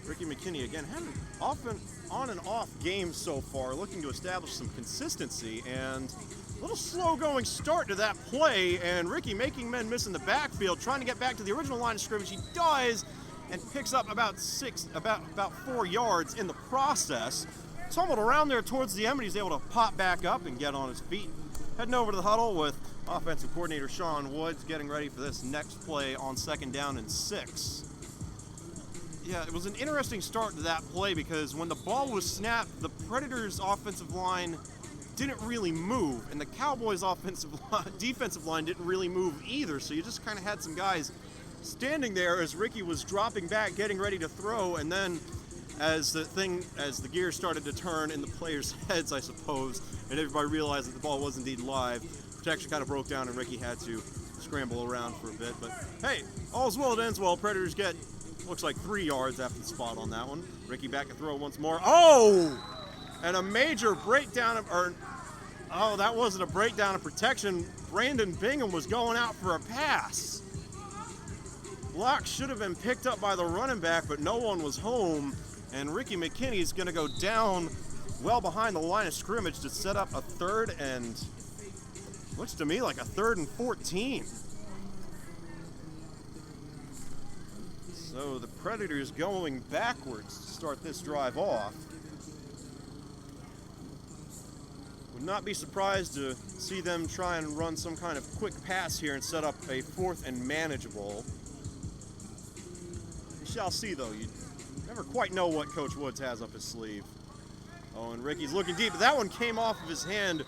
Ricky McKinney again had an often on and off game so far, looking to establish some consistency, and a little slow going start to that play, and Ricky making men miss in the backfield, trying to get back to the original line of scrimmage. He does, and picks up about 4 yards in the process. Tumbled around there towards the end, but he's able to pop back up and get on his feet. Heading over to the huddle with offensive coordinator Sean Woods, getting ready for this next play on 2nd down and 6. Yeah, it was an interesting start to that play because when the ball was snapped, the Predators' offensive line didn't really move, and the Cowboys' defensive line didn't really move either. So you just kind of had some guys standing there as Ricky was dropping back, getting ready to throw, and then as the gears started to turn in the players' heads, I suppose, and everybody realized that the ball was indeed live, protection kind of broke down, and Ricky had to scramble around for a bit. But hey, all's well that ends well. Predators get, looks like 3 yards after the spot on that one. Ricky back to throw once more. Oh! And a major breakdown of, that wasn't a breakdown of protection. Brandon Bingham was going out for a pass. Block should have been picked up by the running back, but no one was home. And Ricky McKinney's going to go down well behind the line of scrimmage to set up a 3rd and, looks to me like a 3rd and 14. So the Predators going backwards to start this drive off. Would not be surprised to see them try and run some kind of quick pass here and set up a 4th and manageable. We shall see, though. You never quite know what Coach Woods has up his sleeve. Oh, and Ricky's looking deep. That one came off of his hand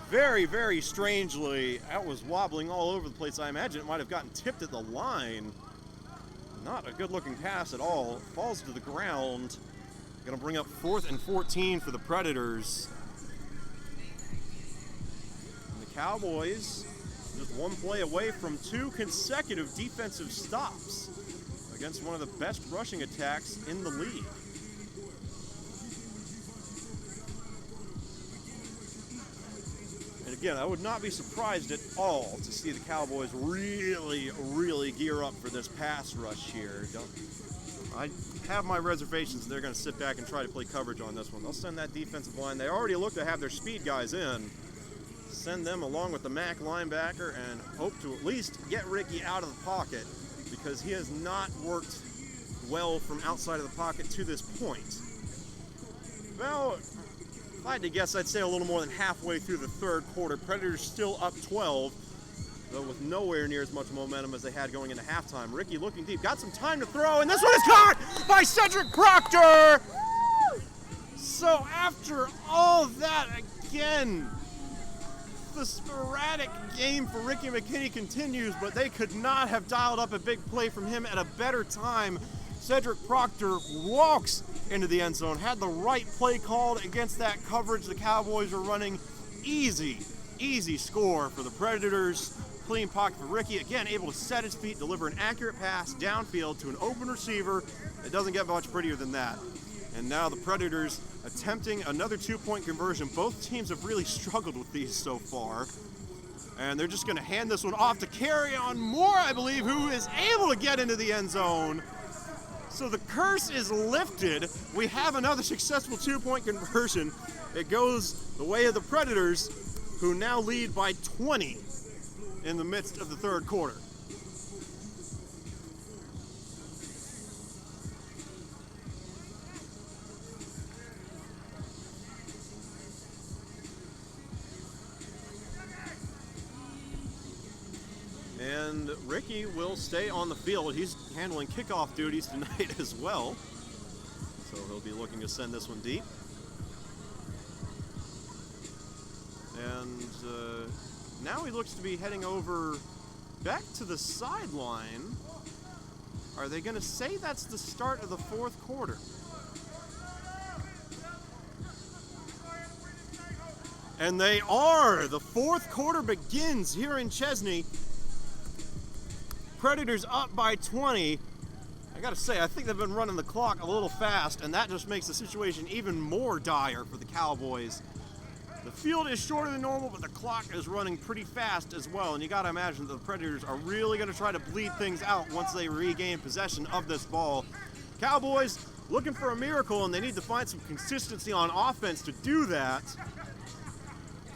very, very strangely. That was wobbling all over the place. I imagine it might have gotten tipped at the line. Not a good-looking pass at all. Falls to the ground. Going to bring up 4th and 14 for the Predators. And the Cowboys just one play away from 2 consecutive defensive stops against one of the best rushing attacks in the league. And again, I would not be surprised at all to see the Cowboys really gear up for this pass rush here. I have my reservations. They're going to sit back and try to play coverage on this one. They'll send that defensive line. They already look to have their speed guys in. Send them along with the MAC linebacker and hope to at least get Ricky out of the pocket, because he has not worked well from outside of the pocket to this point. Well, if I had to guess, I'd say a little more than halfway through the 3rd quarter. Predators still up 12, though with nowhere near as much momentum as they had going into halftime. Ricky looking deep, got some time to throw, and this one is caught by Cedric Proctor! So after all that, again, the sporadic game for Ricky McKinney continues, but they could not have dialed up a big play from him at a better time. Cedric Proctor walks into the end zone, had the right play called against that coverage the Cowboys were running. Easy score for the Predators. Clean pocket for Ricky, again able to set his feet, deliver an accurate pass downfield to an open receiver. It doesn't get much prettier than that. And now the Predators attempting another 2-point conversion. Both teams have really struggled with these so far. And they're just going to hand this one off to Carolina Cowboyz, I believe, who is able to get into the end zone. So the curse is lifted. We have another successful 2-point conversion. It goes the way of the Predators, who now lead by 20 in the midst of the 3rd quarter. And Ricky will stay on the field. He's handling kickoff duties tonight as well. So he'll be looking to send this one deep. And now he looks to be heading over back to the sideline. Are they going to say that's the start of the 4th quarter? And they are. The 4th quarter begins here in Chesney. Predators up by 20. I gotta say, I think they've been running the clock a little fast, and that just makes the situation even more dire for the Cowboys. The field is shorter than normal, but the clock is running pretty fast as well, and you gotta imagine that the Predators are really gonna try to bleed things out once they regain possession of this ball. Cowboys looking for a miracle, and they need to find some consistency on offense to do that.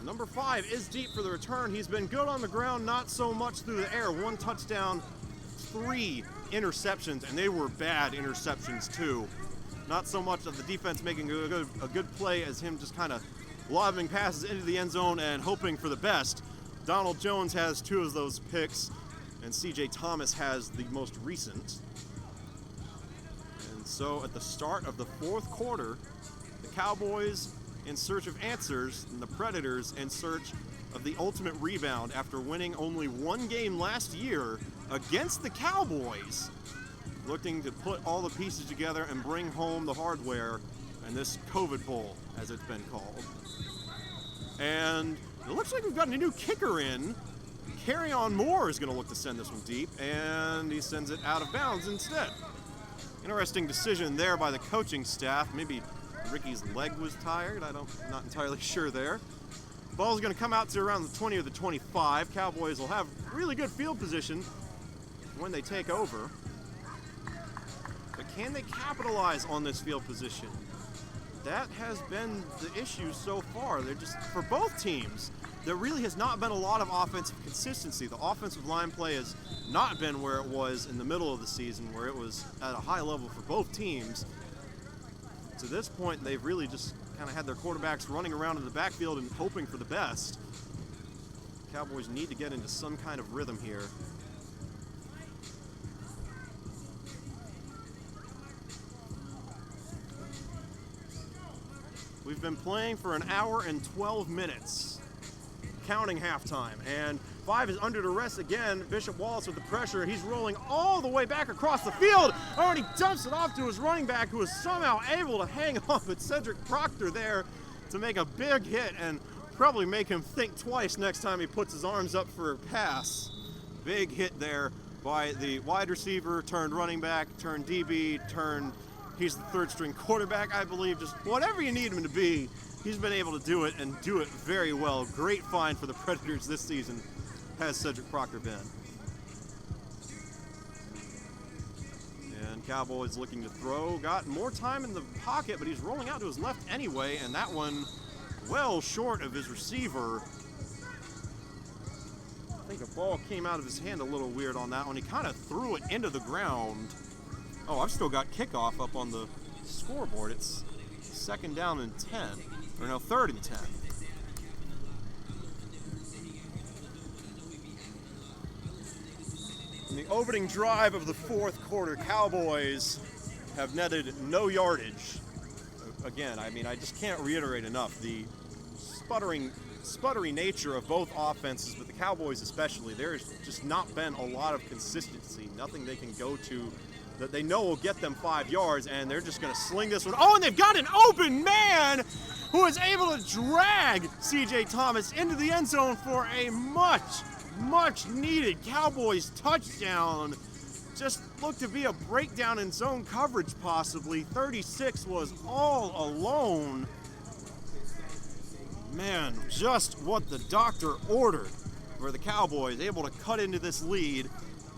Number 5 is deep for the return. He's been good on the ground, not so much through the air. 1 touchdown, 3 interceptions, and they were bad interceptions too. Not so much of the defense making a good play as him just kind of lobbing passes into the end zone and hoping for the best. Donald Jones has 2 of those picks, and C.J. Thomas has the most recent. And so at the start of the 4th quarter, the Cowboys in search of answers, and the Predators in search of the ultimate rebound after winning only 1 game last year against the Cowboys, looking to put all the pieces together and bring home the hardware in this COVID Bowl, as it's been called. And it looks like we've got a new kicker in. Carolina Cowboyz is going to look to send this one deep, and he sends it out of bounds instead. Interesting decision there by the coaching staff. Maybe Ricky's leg was tired. I'm not entirely sure there. Ball's going to come out to around the 20 or the 25. Cowboys will have really good field position when they take over. But can they capitalize on this field position? That has been the issue so far. They're just, for both teams, there really has not been a lot of offensive consistency. The offensive line play has not been where it was in the middle of the season, where it was at a high level for both teams. To this point, they've really just kind of had their quarterbacks running around in the backfield and hoping for the best. Cowboys need to get into some kind of rhythm here. We've been playing for an hour and 12 minutes. counting halftime. And 5 is under duress again. Bishop Wallace with the pressure. He's rolling all the way back across the field. Oh, and he dumps it off to his running back, who is somehow able to hang on with Cedric Proctor there to make a big hit and probably make him think twice next time he puts his arms up for a pass. Big hit there by the wide receiver, turned running back, turned DB, he's the third string quarterback, I believe. Just whatever you need him to be, he's been able to do it and do it very well. Great find for the Predators this season, has Cedric Proctor been. And Cowboys looking to throw, got more time in the pocket, but he's rolling out to his left anyway, and that one well short of his receiver. I think the ball came out of his hand a little weird on that one. He kind of threw it into the ground. Oh, I've still got kickoff up on the scoreboard. It's 2nd down and 10, or no, 3rd and 10. In the opening drive of the 4th quarter, Cowboys have netted no yardage. Again, I mean, I just can't reiterate enough the sputtery nature of both offenses, but the Cowboys especially. There's just not been a lot of consistency, nothing they can go to that they know will get them 5 yards, and they're just going to sling this one. Oh, and they've got an open man who is able to drag C.J. Thomas into the end zone for a much needed Cowboys touchdown. Just looked to be a breakdown in zone coverage possibly. 36 was all alone. Man, just what the doctor ordered for the Cowboys, able to cut into this lead,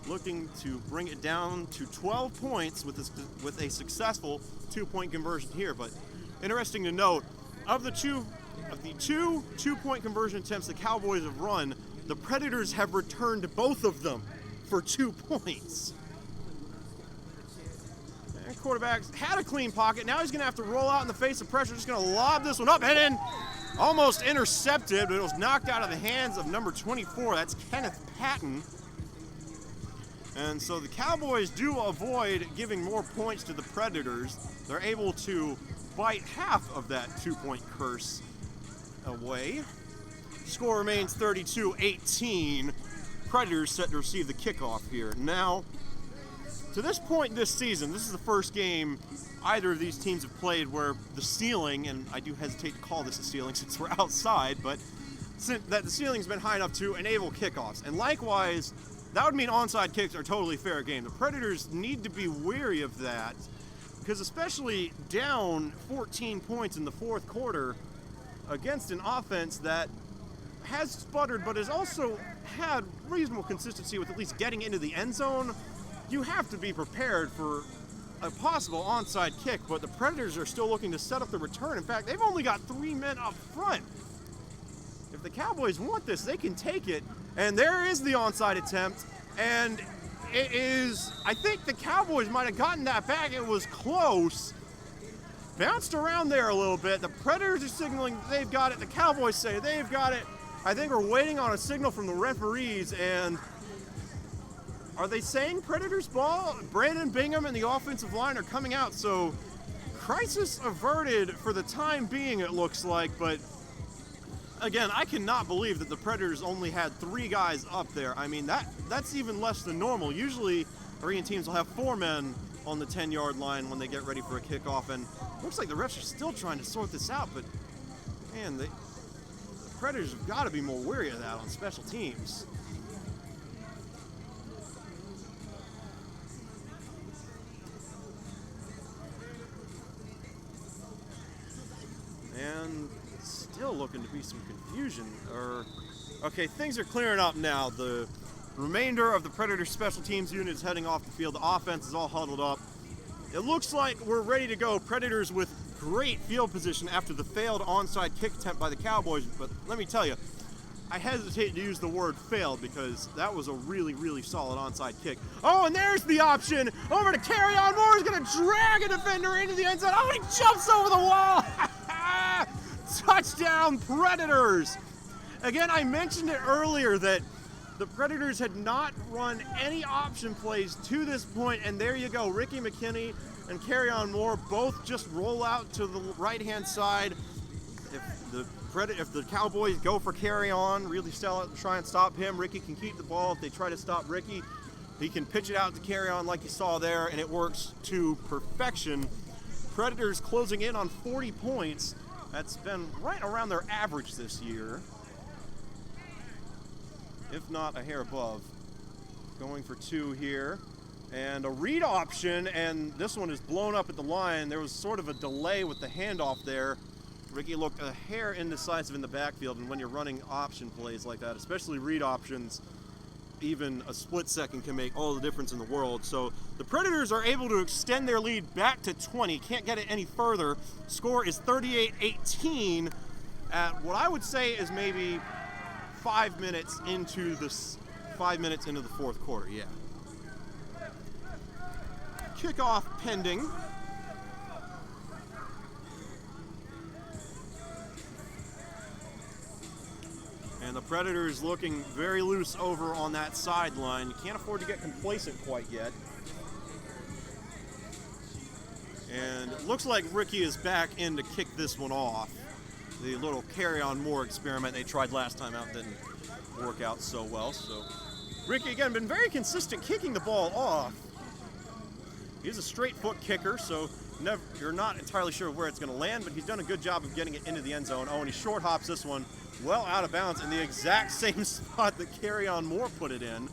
looking to bring it down to 12 points with a successful 2-point conversion here. But interesting to note, of the two 2-point conversion attempts the Cowboys have run, the Predators have returned both of them for 2 points. And quarterback had a clean pocket. Now he's going to have to roll out in the face of pressure. Just going to lob this one up and in. Almost intercepted, but it was knocked out of the hands of number 24. That's Kenneth Patton. And so the Cowboys do avoid giving more points to the Predators. They're able to bite half of that 2-point curse away. Score remains 32-18. Predators set to receive the kickoff here. Now, to this point this season, this is the first game either of these teams have played where the ceiling, and I do hesitate to call this a ceiling since we're outside, but that the ceiling's been high enough to enable kickoffs. And likewise, that would mean onside kicks are totally fair game. The Predators need to be wary of that, because especially down 14 points in the 4th quarter against an offense that has sputtered but has also had reasonable consistency with at least getting into the end zone, you have to be prepared for a possible onside kick. But the Predators are still looking to set up the return. In fact, they've only got 3 men up front. If the Cowboys want this, they can take it. And there is the onside attempt, and it is, I think the Cowboys might have gotten that back. It was close. Bounced around there a little bit. The Predators are signaling they've got it. The Cowboys say they've got it. I think we're waiting on a signal from the referees, and are they saying Predators ball? Brandon Bingham and the offensive line are coming out, so crisis averted for the time being, it looks like. But again, I cannot believe that the Predators only had 3 guys up there. I mean, that's even less than normal. Usually, Korean teams will have 4 men on the 10-yard line when they get ready for a kickoff, and it looks like the refs are still trying to sort this out. But man, the Predators have got to be more wary of that on special teams. And still looking to be some confusion. Okay, things are clearing up now. The remainder of the Predator special teams unit is heading off the field. The offense is all huddled up. It looks like we're ready to go. Predators with great field position after the failed onside kick attempt by the Cowboys. But let me tell you, I hesitate to use the word failed because that was a really solid onside kick. Oh, and there's the option. Over to Carolina Moore. He's going to drag a defender into the end zone. Oh, he jumps over the wall. Touchdown, Predators. Again, I mentioned it earlier that the Predators had not run any option plays to this point, and there you go. Ricky McKinney and Carolina Moore both just roll out to the right-hand side. If if the Cowboys go for carry on, really sell out and try and stop him, Ricky can keep the ball. If they try to stop Ricky, he can pitch it out to carry on like you saw there, and it works to perfection. Predators closing in on 40 points. That's been right around their average this year, if not a hair above. Going for 2 here, and a read option, and this one is blown up at the line. There was sort of a delay with the handoff there. Ricky looked a hair indecisive in the backfield, and when you're running option plays like that, especially read options, even a split second can make all the difference in the world. So the Predators are able to extend their lead back to 20. Can't get it any further. Score is 38-18 at what I would say is maybe 5 minutes into the 5 minutes into the fourth quarter. Yeah. Kickoff pending. And the Predators looking very loose over on that sideline. You can't afford to get complacent quite yet. And it looks like Ricky is back in to kick this one off. The little carry-on-more experiment they tried last time out didn't work out so well. So Ricky, again, been very consistent kicking the ball off. He's a straight foot kicker, so you're not entirely sure where it's going to land, but he's done a good job of getting it into the end zone. Oh, and he short hops this one well out of bounds in the exact same spot that Carry-On Moore put it in.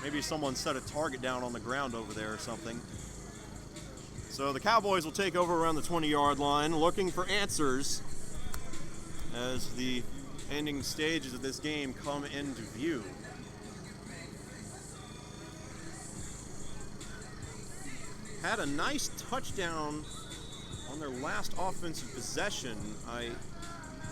Maybe someone set a target down on the ground over there or something. So the Cowboys will take over around the 20-yard line, looking for answers as the ending stages of this game come into view. Had a nice touchdown on their last offensive possession. I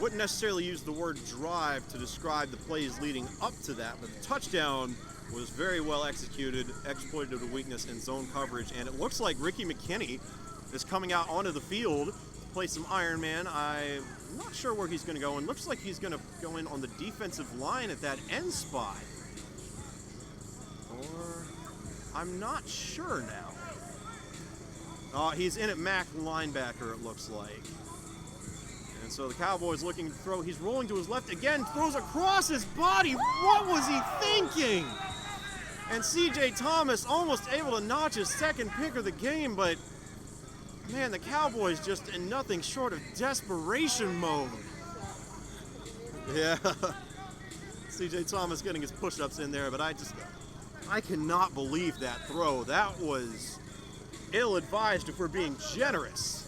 wouldn't necessarily use the word drive to describe the plays leading up to that, but the touchdown was very well executed, exploited a weakness in zone coverage, and it looks like Ricky McKinney is coming out onto the field to play some Iron Man. I'm not sure where he's going to go, and looks like he's going to go in on the defensive line at that end spot. Or I'm not sure now. He's in at Mac linebacker, it looks like. And so the Cowboys looking to throw. He's rolling to his left again, throws across his body. What was he thinking? And C.J. Thomas almost able to notch his second pick of the game, but man, the Cowboys just in nothing short of desperation mode. Yeah. C.J. Thomas getting his push-ups in there, but I cannot believe that throw. That was ill-advised if we're being generous.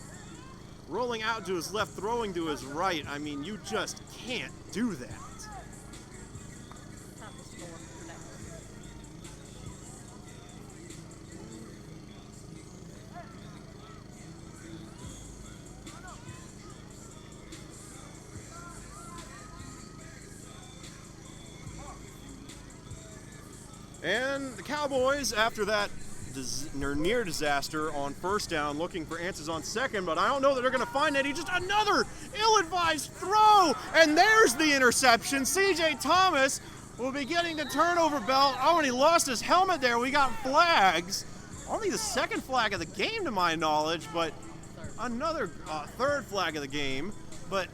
Rolling out to his left, throwing to his right. I mean, you just can't do that. And the Cowboys, after that near disaster on first down, looking for answers on second, but I don't know that they're going to find any. Just another ill-advised throw, and there's the interception. C.J. Thomas will be getting the turnover belt. Oh, and he lost his helmet there. We got flags. Only the second flag of the game to my knowledge, but another third flag of the game. But,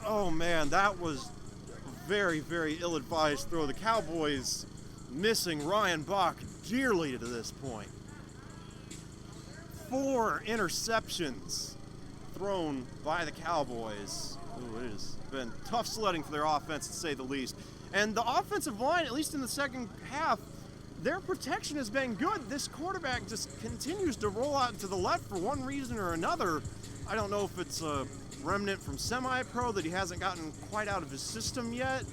oh man, that was a very, very ill-advised throw. The Cowboys missing Ryan Bach dearly to this point. 4 interceptions thrown by the Cowboys. Ooh, it has been tough sledding for their offense, to say the least. And the offensive line, at least in the second half, their protection has been good. This quarterback just continues to roll out to the left for one reason or another. I don't know if it's a remnant from semi-pro that he hasn't gotten quite out of his system yet,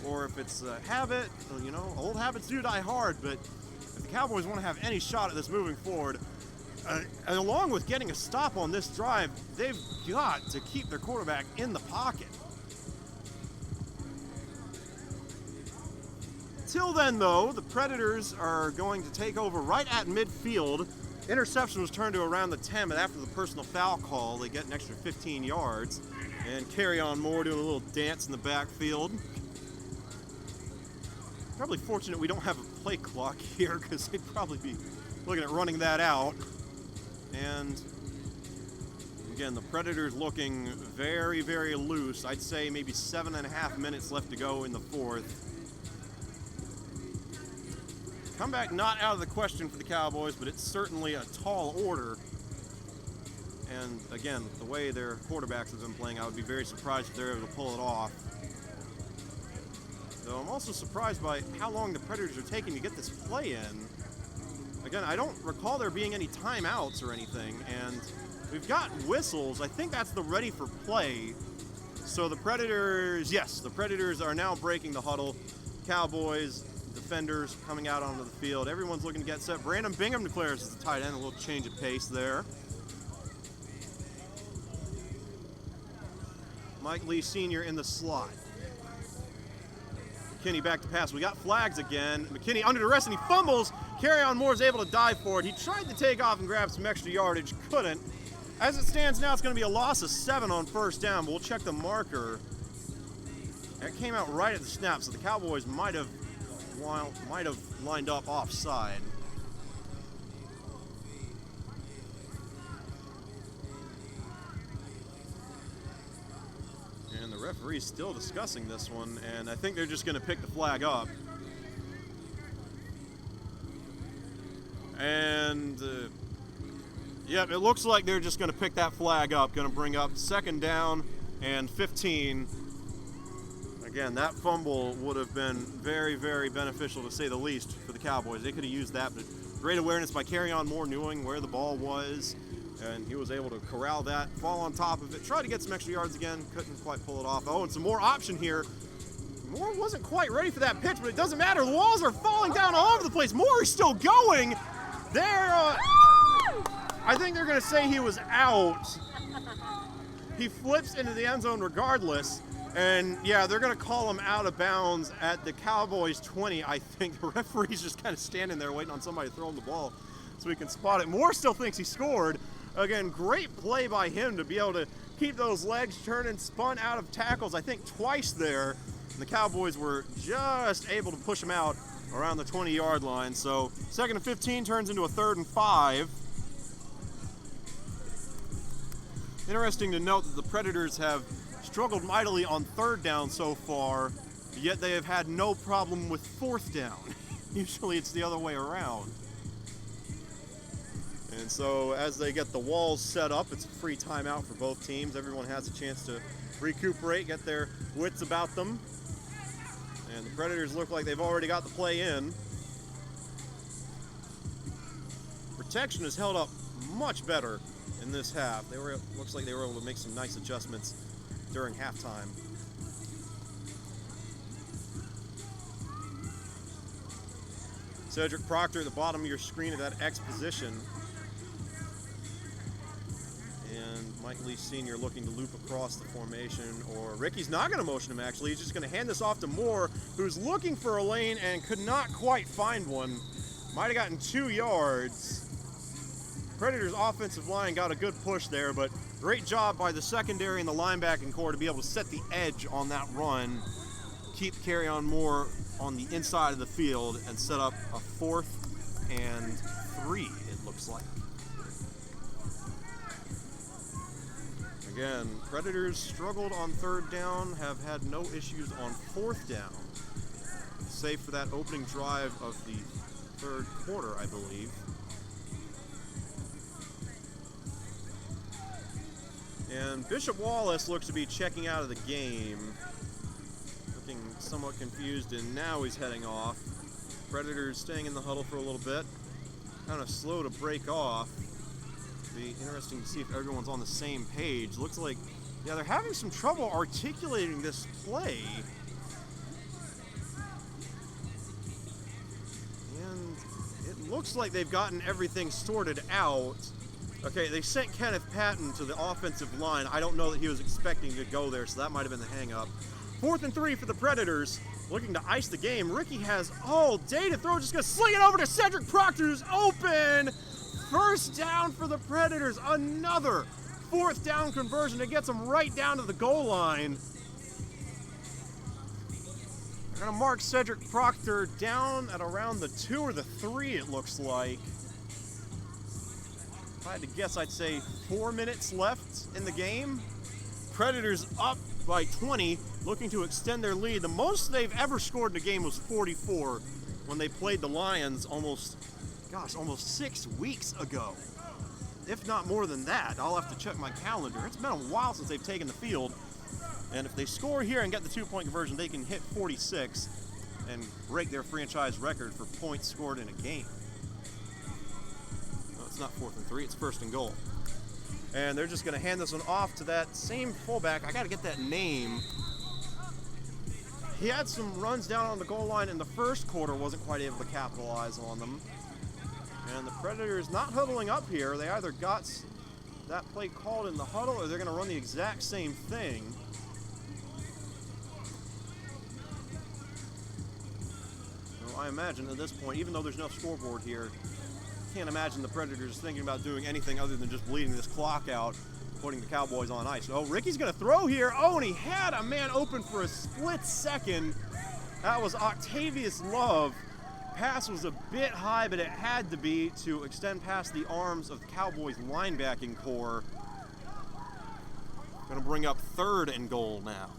or if it's a habit. You know, old habits do die hard, but if the Cowboys want to have any shot at this moving forward, and along with getting a stop on this drive, they've got to keep their quarterback in the pocket. Till then, though, the Predators are going to take over right at midfield. Interception was turned to around the 10, but after the personal foul call, they get an extra 15 yards. And Carry-On Moore doing a little dance in the backfield. Probably fortunate we don't have a play clock here, because they'd probably be looking at running that out. And Again, the Predators looking very, very loose. I'd say maybe 7.5 minutes left to go in the fourth. Comeback not out of the question for the Cowboys, but it's certainly a tall order. And again, the way their quarterbacks have been playing, I would be very surprised if they're able to pull it off. So I'm also surprised by how long the Predators are taking to get this play in. Again, I don't recall there being any timeouts or anything, and we've got whistles. I think that's the ready for play. So the Predators, yes, the Predators are now breaking the huddle. Cowboys, defenders coming out onto the field. Everyone's looking to get set. Brandon Bingham declares as the tight end. A little change of pace there. Mike Lee Sr. in the slot. McKinney back to pass. We got flags again. McKinney under duress and he fumbles. Carry-on Moore's able to dive for it. He tried to take off and grab some extra yardage. Couldn't. As it stands now, it's going to be a loss of 7 on first down. But we'll check the marker. That came out right at the snap, so the Cowboys might have lined up offside. And the referee's still discussing this one, and I think they're just going to pick the flag up. And, yep, it looks like they're just going to pick that flag up. Going to bring up 2nd down and 15. Again, that fumble would have been very, very beneficial, to say the least, for the Cowboys. They could have used that, but great awareness by Carry-On Moore, knowing where the ball was, and he was able to corral that, fall on top of it, try to get some extra yards again, couldn't quite pull it off. Oh, and some more option here. Moore wasn't quite ready for that pitch, but it doesn't matter. The walls are falling down all over the place. Moore is still going. I think they're going to say he was out. He flips into the end zone regardless. And yeah, they're going to call him out of bounds at the Cowboys 20. I think the referee's just kind of standing there waiting on somebody to throw him the ball so he can spot it. Moore still thinks he scored. Again, great play by him to be able to keep those legs turning, spun out of tackles, I think twice there. And the Cowboys were just able to push him out around the 20-yard line. So 2nd and 15 turns into a 3rd and 5. Interesting to note that the Predators have struggled mightily on 3rd down so far, yet they have had no problem with 4th down. Usually it's the other way around. And so as they get the walls set up, it's a free timeout for both teams. Everyone has a chance to recuperate, get their wits about them. And the Predators look like they've already got the play in. Protection has held up much better in this half. Looks like they were able to make some nice adjustments during halftime. Cedric Proctor at the bottom of your screen at that X position. And Mike Lee Sr. looking to loop across the formation, or Ricky's not going to motion him actually. He's just going to hand this off to Moore, who's looking for a lane and could not quite find one. Might have gotten 2 yards. Predators offensive line got a good push there, but great job by the secondary and the linebacking core to be able to set the edge on that run, keep Carry-On Moore on the inside of the field, and set up a 4th and 3, it looks like. Again, Predators struggled on 3rd down, have had no issues on 4th down, save for that opening drive of the 3rd quarter, I believe. And Bishop Wallace looks to be checking out of the game, looking somewhat confused, and now he's heading off. Predators staying in the huddle for a little bit, kind of slow to break off. Be interesting to see if everyone's on the same page. Looks like, yeah, they're having some trouble articulating this play. And it looks like they've gotten everything sorted out. Okay, they sent Kenneth Patton to the offensive line. I don't know that he was expecting to go there, so that might have been the hang-up. 4th and 3 for the Predators, looking to ice the game. Ricky has all day to throw, just going to sling it over to Cedric Proctor, who's open. 1st down for the Predators, another 4th down conversion that gets them right down to the goal line. They're going to mark Cedric Proctor down at around the 2 or the 3, it looks like. I had to guess, I'd say 4 minutes left in the game. Predators up by 20, looking to extend their lead. The most they've ever scored in a game was 44 when they played the Lions almost 6 weeks ago. If not more than that. I'll have to check my calendar. It's been a while since they've taken the field. And if they score here and get the 2-point conversion, they can hit 46 and break their franchise record for points scored in a game. No, it's not 4th and 3, it's 1st and goal. And they're just going to hand this one off to that same fullback. I got to get that name. He had some runs down on the goal line in the first quarter, wasn't quite able to capitalize on them. And the Predators not huddling up here. They either got that play called in the huddle or they're going to run the exact same thing. So I imagine at this point, even though there's no scoreboard here, can't imagine the Predators thinking about doing anything other than just bleeding this clock out, putting the Cowboys on ice. Oh, Ricky's going to throw here. Oh, and he had a man open for a split second. That was Octavius Love. Pass was a bit high, but it had to be to extend past the arms of the Cowboys linebacking core. Going to bring up 3rd and goal now.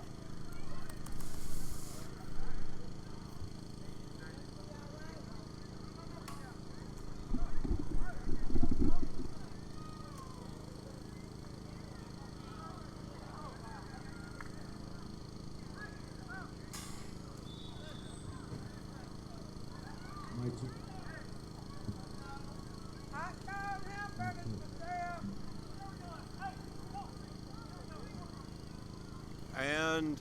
And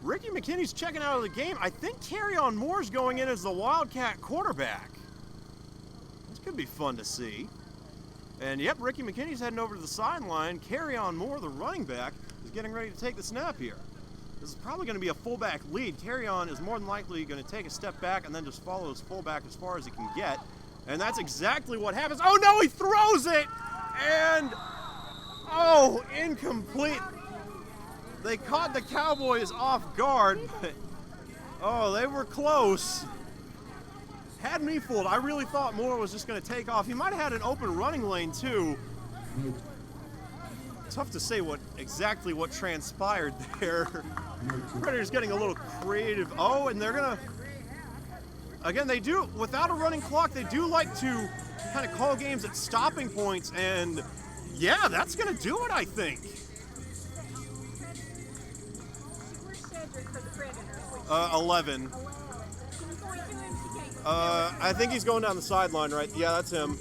Ricky McKinney's checking out of the game. I think Carolina Moore's going in as the Wildcat quarterback. This could be fun to see. And yep, Ricky McKinney's heading over to the sideline. Carolina Moore, the running back, is getting ready to take the snap here. This is probably going to be a fullback lead. Carolina is more than likely going to take a step back and then just follow his fullback as far as he can get. And that's exactly what happens. Oh no, he throws it! And, oh, incomplete. They caught the Cowboys off guard, but, oh, they were close. Had me fooled. I really thought Moore was just going to take off. He might have had an open running lane, too. Tough to say exactly what transpired there. Predators getting a little creative. Oh, and they're going to, again, they do, without a running clock, they do like to kind of call games at stopping points, and yeah, that's going to do it, I think. 11. I think he's going down the sideline, right? Yeah, that's him.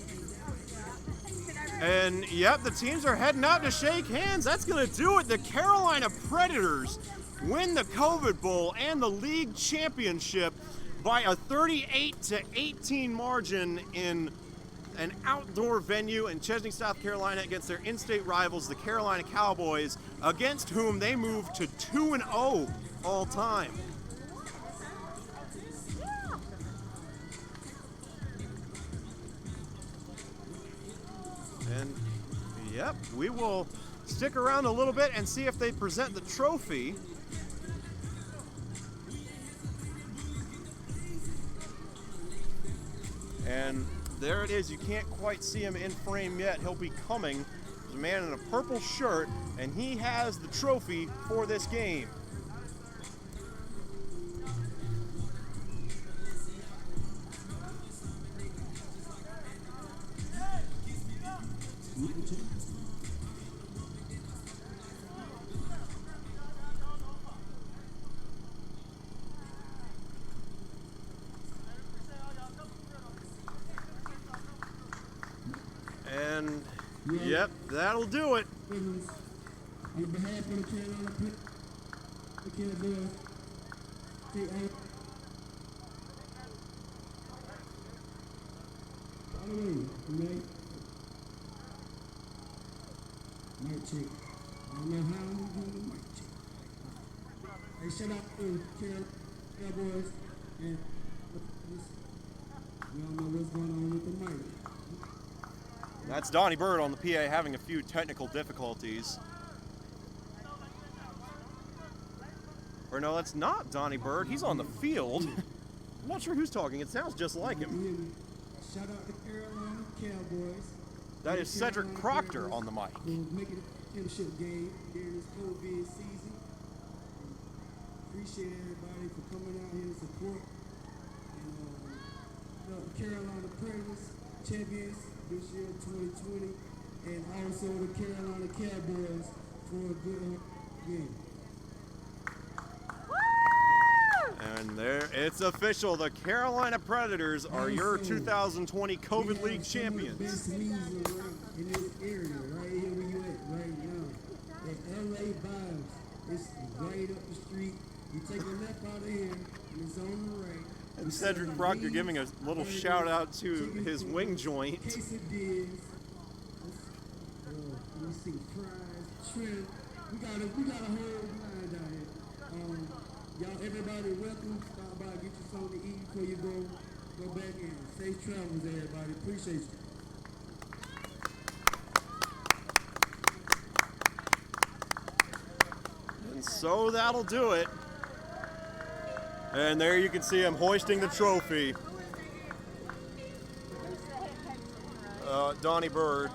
And, yep, the teams are heading out to shake hands. That's going to do it. The Carolina Predators win the COVID Bowl and the league championship by a 38-18 margin in an outdoor venue in Chesney, South Carolina against their in-state rivals, the Carolina Cowboys, against whom they moved to 2-0 all time. And, yep, we will stick around a little bit and see if they present the trophy. And there it is. You can't quite see him in frame yet. He'll be coming. There's a man in a purple shirt, and he has the trophy for this game. And, yep, that'll do it. On behalf of the Carolina Cowboys, mic check. I don't know how I'm doing the mic check. Hey, shout out to Carolina Cowboys, and we all know what's going on with the mic. That's Donnie Bird on the PA having a few technical difficulties. Or no, that's not Donnie Bird. He's on the field. I'm not sure who's talking. It sounds just like him. Shout out to Carolina Cowboys. That is Cedric Proctor on the mic. We'll make it a championship game during this COVID season. Appreciate everybody for coming out here to support. And the Carolina Predators champions this year, 2020, and also the Carolina Cowboys for a good game. And there, it's official. The Carolina Predators are your 2020 COVID League champions. Best leagues in this area, right here where you at right now. That LA vibes. It's right up the street. You take a left out of here, and it's on the right. And Cedric Proctor giving a little shout out to his wing joint. Quesadillas. Let me see, fries, shrimp. We got a whole line down here. Y'all, everybody, welcome. Stop by, get you something to eat before you go back in. Safe travels, everybody. Appreciate you. And so that'll do it. And there you can see him hoisting the trophy. Donnie Bird.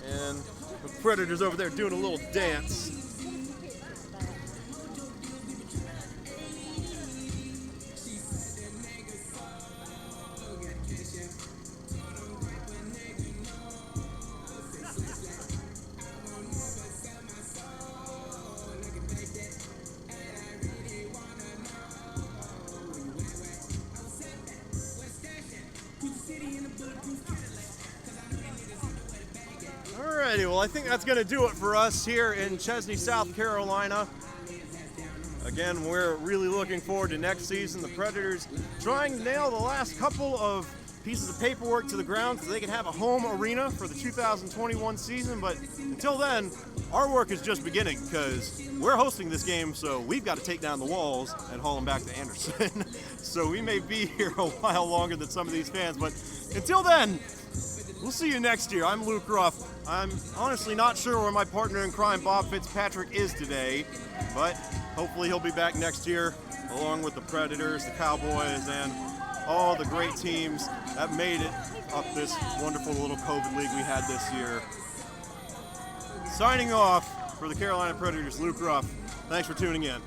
And the Predators over there doing a little dance. Alrighty, well, I think that's going to do it for us here in Chesney, South Carolina. Again, we're really looking forward to next season. The Predators trying to nail the last couple of pieces of paperwork to the ground so they can have a home arena for the 2021 season. But until then, our work is just beginning because we're hosting this game, so we've got to take down the walls and haul them back to Anderson. So we may be here a while longer than some of these fans, but until then, we'll see you next year. I'm Luke Ruff. I'm honestly not sure where my partner in crime, Bob Fitzpatrick, is today, but hopefully he'll be back next year, along with the Predators, the Cowboys, and all the great teams that made it up this wonderful little COVID league we had this year. Signing off for the Carolina Predators, Luke Ruff. Thanks for tuning in.